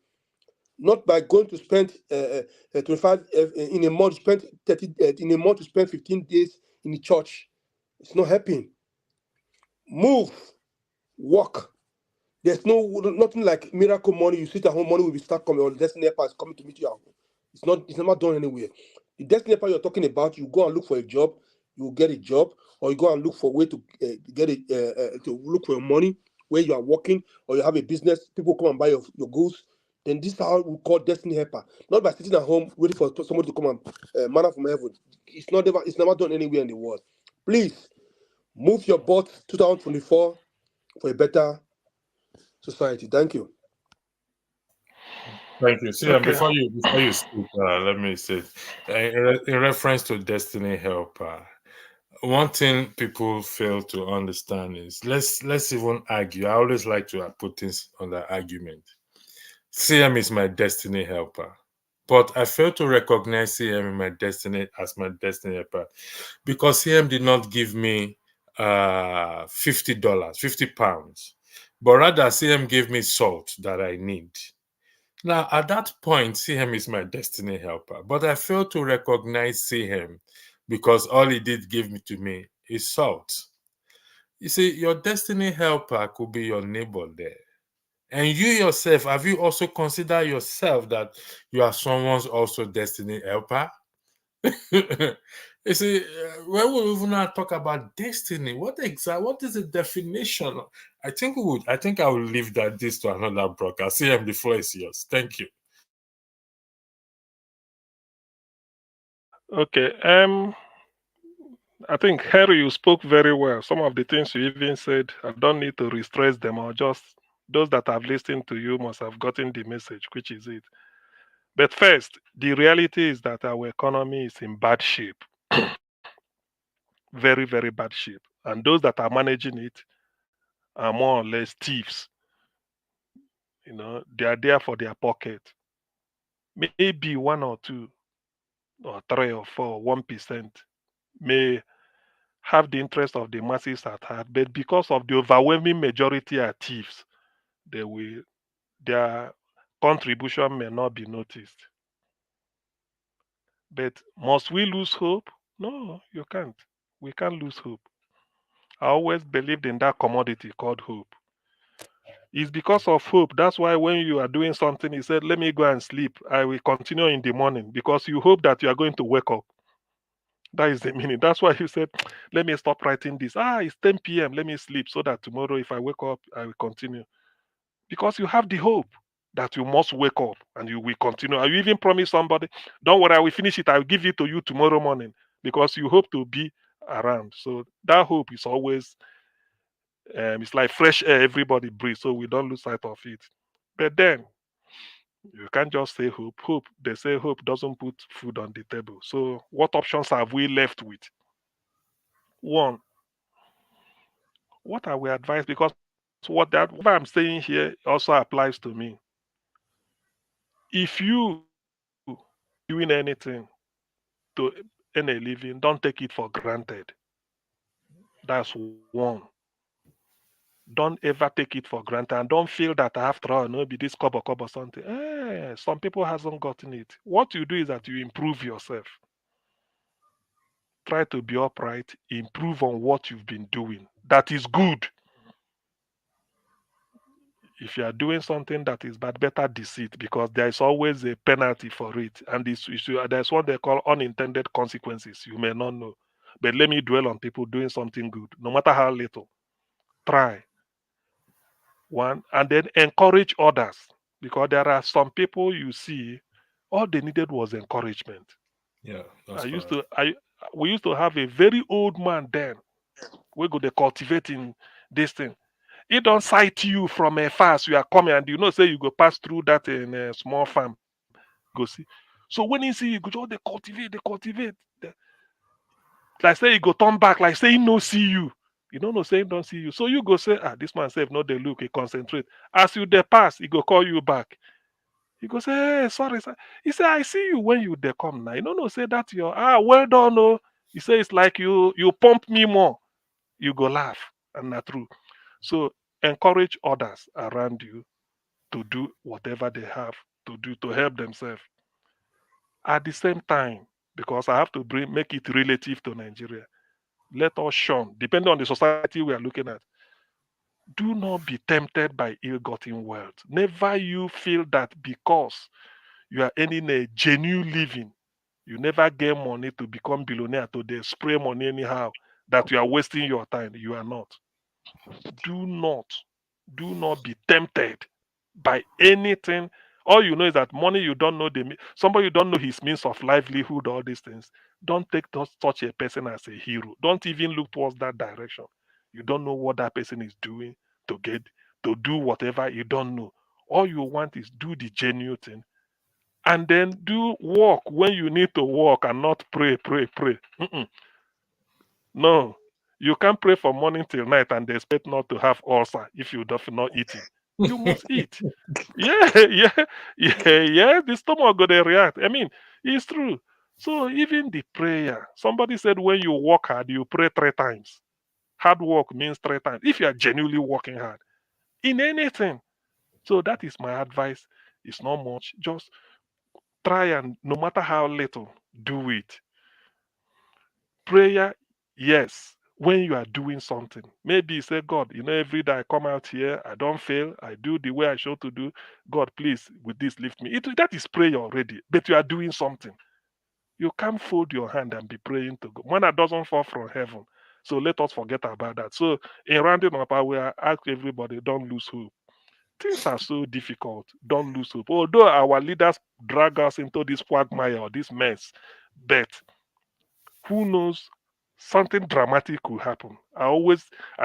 not by going to spend 25 in a month, spend 30 in a month to spend 15 days in the church. It's not helping. Move. Work. There's nothing like miracle money. You sit at home, money will be start coming, or the destiny helper is coming to meet you at home. It's not. It's never done anywhere. The destiny helper you're talking about, you go and look for a job, you will get a job, or you go and look for a way to get it to look for your money where you are working, or you have a business. People come and buy your goods. Then this is how we call destiny helper. Not by sitting at home waiting for somebody to come and manna from heaven. It's not never. It's never done anywhere in the world. Please move your butt 2024 for a better society. Thank you. Thank you. See, Okay. before you speak, let me say, in reference to Destiny Helper, one thing people fail to understand is let's even argue. I always like to put things on the argument. CM is my Destiny Helper, but I fail to recognize CM in my destiny as my Destiny Helper because CM did not give me $50, £50, but rather CM gave me salt that I need. Now, at that point, CM is my destiny helper, but I fail to recognize CM because all he did give me to me is salt. You see, your destiny helper could be your neighbor there. And you yourself, have you also considered yourself that you are someone's also destiny helper? You see, when we even now talk about destiny, what is the definition? I think I will leave this to another broadcast. CM, the floor is yours. Thank you. Okay. I think Henry, you spoke very well. Some of the things you even said, I don't need to restress them. Or just those that have listened to you must have gotten the message, which is it. But first, the reality is that our economy is in bad shape, very, very bad shape. And those that are managing it are more or less thieves. They are there for their pocket. Maybe one or two, or three or four, 1% may have the interest of the masses at heart, but because of the overwhelming majority are thieves, they will their contribution may not be noticed. But must we lose hope? No, you can't. We can't lose hope. I always believed in that commodity called hope. It's because of hope. That's why when you are doing something, you said, let me go and sleep. I will continue in the morning because you hope that you are going to wake up. That is the meaning. That's why you said, let me stop writing this. It's 10 p.m. Let me sleep so that tomorrow, if I wake up, I will continue. Because you have the hope that you must wake up and you will continue. And you even promise somebody, don't worry, I will finish it. I will give it to you tomorrow morning because you hope to be around. So that hope is always, it's like fresh air everybody breathes. So we don't lose sight of it. But then you can't just say hope. Hope, they say hope doesn't put food on the table. So what options have we left with? One, what are we advised? Because what I'm saying here also applies to me. If you doing anything to earn a living, don't take it for granted. That's one. Don't ever take it for granted and don't feel that after all, maybe this cover something. Some people hasn't gotten it. What you do is that you improve yourself. Try to be upright, improve on what you've been doing. That is good. If you are doing something that is bad, better deceit because there is always a penalty for it. And there's what they call unintended consequences. You may not know. But let me dwell on people doing something good, no matter how little. Try one and then encourage others because there are some people you see, all they needed was encouragement. Yeah, I that's used correct. to, I we used to have a very old man then. We go to cultivating this thing. He don't sight you from a fast. You are coming, and say you go pass through that in a small farm. Go see. So when he see you, go just they cultivate. Like say he go turn back, like say he no see you. You don't know, say he don't see you. So you go say, this man self no they look, he concentrate. As you they pass, he go call you back. He go say, hey, sorry, sir. He say, I see you when you they come now. You don't know, say that your well done, no. He say it's like you pump me more. You go laugh, and not true. So encourage others around you to do whatever they have to do to help themselves. At the same time, because I have to make it relative to Nigeria, let us shun, depending on the society we are looking at, Do not be tempted by ill-gotten wealth. Never you feel that because you are earning a genuine living, you never get money to become billionaire to they spray money anyhow, that you are wasting your time. You are not. Do not, do not be tempted by anything. All you know is that money you don't know somebody you don't know his means of livelihood, all these things. Don't take such a person as a hero. Don't even look towards that direction. You don't know what that person is doing to get to do whatever you don't know. All you want is do the genuine thing and then do work when you need to work and not pray, pray, pray. Mm-mm. No, you can't pray from morning till night and expect not to have ulcer if you don't not eating. You must eat. Yeah, yeah, yeah. The stomach go to react. I mean, it's true. So even the prayer, somebody said when you work hard, you pray 3 times. Hard work means 3 times. If you are genuinely working hard in anything. So that is my advice. It's not much. Just try and no matter how little, do it. Prayer, yes, when you are doing something. Maybe you say, God, every day I come out here, I don't fail, I do the way I should to do. God, please, with this, lift me. That is prayer already, but you are doing something. You can't fold your hand and be praying to God. Manna doesn't fall from heaven. So let us forget about that. So in rounding up, I will ask everybody, don't lose hope. Things are so difficult. Don't lose hope. Although our leaders drag us into this quagmire or this mess, but who knows, something dramatic could happen. I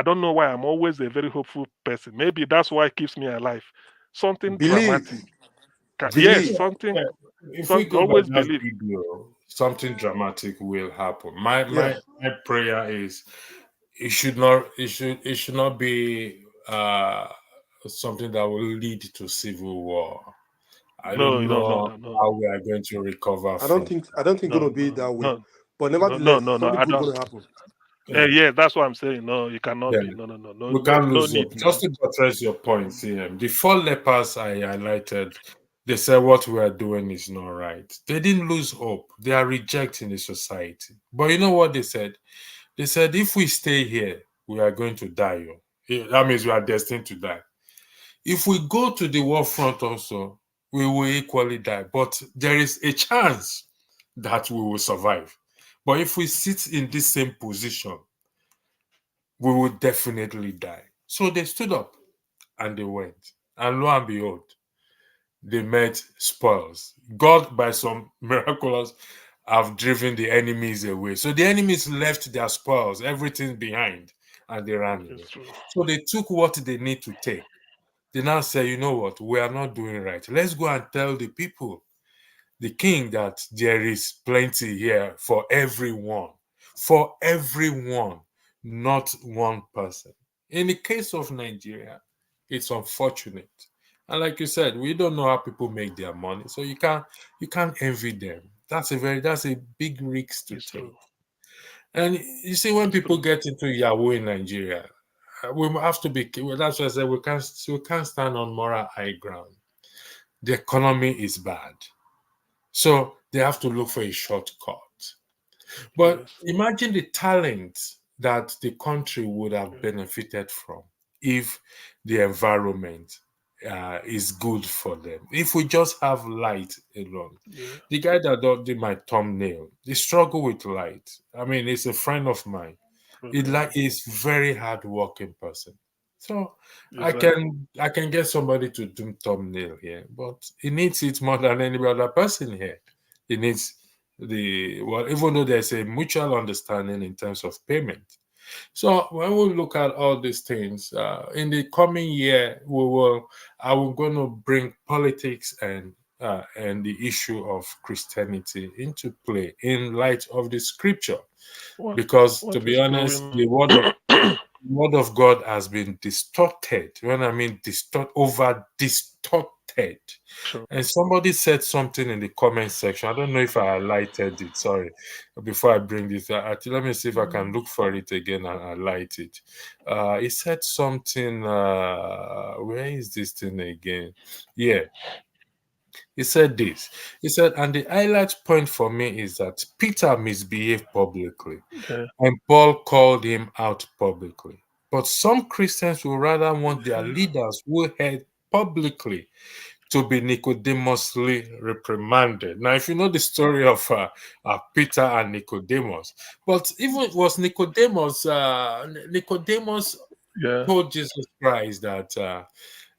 don't know why I'm always a very hopeful person. Maybe that's why it keeps me alive. Something Believe, dramatic. Yes, believe. something, Yeah, if we some go by always that believe. video, something dramatic will happen. My Yeah, my my prayer is it should not be something that will lead to civil war. I No, don't no, no, know no, no, how we are going to recover from. I don't think no, gonna be no, that way. no, But no, no, nevertheless, no, no. something I good don't. gonna happen. Yeah, Yeah, that's what I'm saying. No, it cannot yeah. be. No, no, no, no, We no, can't no lose need, hope. Just man. to buttress your point, CM, the 4 lepers I highlighted, they said what we are doing is not right. They didn't lose hope. They are rejecting the society. But you know what they said? They said if we stay here, we are going to die. Oh. That means we are destined to die. If we go to the war front also, we will equally die. But there is a chance that we will survive. But if we sit in this same position, we will definitely die. So they stood up and they went. And lo and behold, they met spoils. God, by some miraculous, have driven the enemies away. So the enemies left their spoils, everything behind, and they ran It's away. true. So they took what they need to take. They now say, you know what, we are not doing right. Let's go and tell the king, that there is plenty here for everyone, not one person. In the case of Nigeria, it's unfortunate. And like you said, we don't know how people make their money, so you can't envy them. That's a big risk to It's take. true. And you see, when It's people true. get into Yahoo in Nigeria, we have to be. Well, that's why I said we can't stand on moral high ground. The economy is bad. So they have to look for a shortcut. But Yes. imagine the talent that the country would have Yeah. benefited from if the environment is good for them. If we just have light alone. Yeah. The guy that did my thumbnail, the struggle with light. I mean, he's a friend of mine. He Okay. like is very hard working person. So I Exactly. can I can get somebody to do thumbnail here, but he needs it more than any other person here. He needs even though there's a mutual understanding in terms of payment. So when we look at all these things, in the coming year, I will going to bring politics and the issue of Christianity into play in light of the scripture, What because to what be is honest, going the word of God has been distorted. When I mean over distorted. Sure. And somebody said something in the comment section. I don't know if I highlighted it. Sorry. Before I bring this, let me see if I can look for it again and highlight it. He said something. Where is this thing again? Yeah. He said this. He said, and the highlight point for me is that Peter misbehaved publicly Yeah. and Paul called him out publicly. But some Christians will rather want their leaders who held publicly to be Nicodemously reprimanded. Now, if you know the story of Peter and Nicodemus, but even it was Nicodemus, Nicodemus Yeah. told Jesus Christ that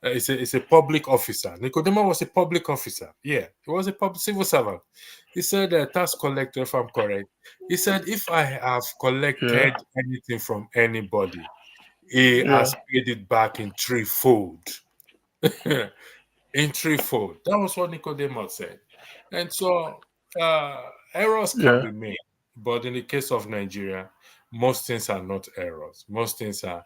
it's a public officer. Nicodemus was a public officer. Yeah, he was a public civil servant. He said, tax collector, if I'm correct. He said, if I have Yeah. collected anything from anybody, he Yeah. has paid it back in threefold. In threefold. That was what Nicodemus said. And so errors can Yeah. be made. But in the case of Nigeria, most things are not errors. Most things are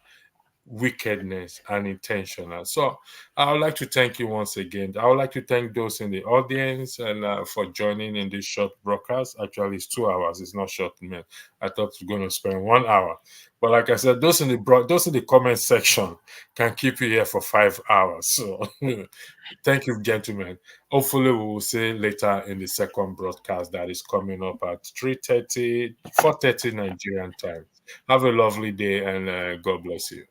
wickedness and intentional. So I would like to thank you once again. I would like to thank those in the audience and for joining in this short broadcast. Actually, it's 2 hours. It's not short, man. I thought we are going to spend 1 hour, but like I said, those in the comment section can keep you here for 5 hours. So thank you, gentlemen. Hopefully, we will see later in the second broadcast that is coming up at 3:30, 4:30 Nigerian time. Have a lovely day and God bless you.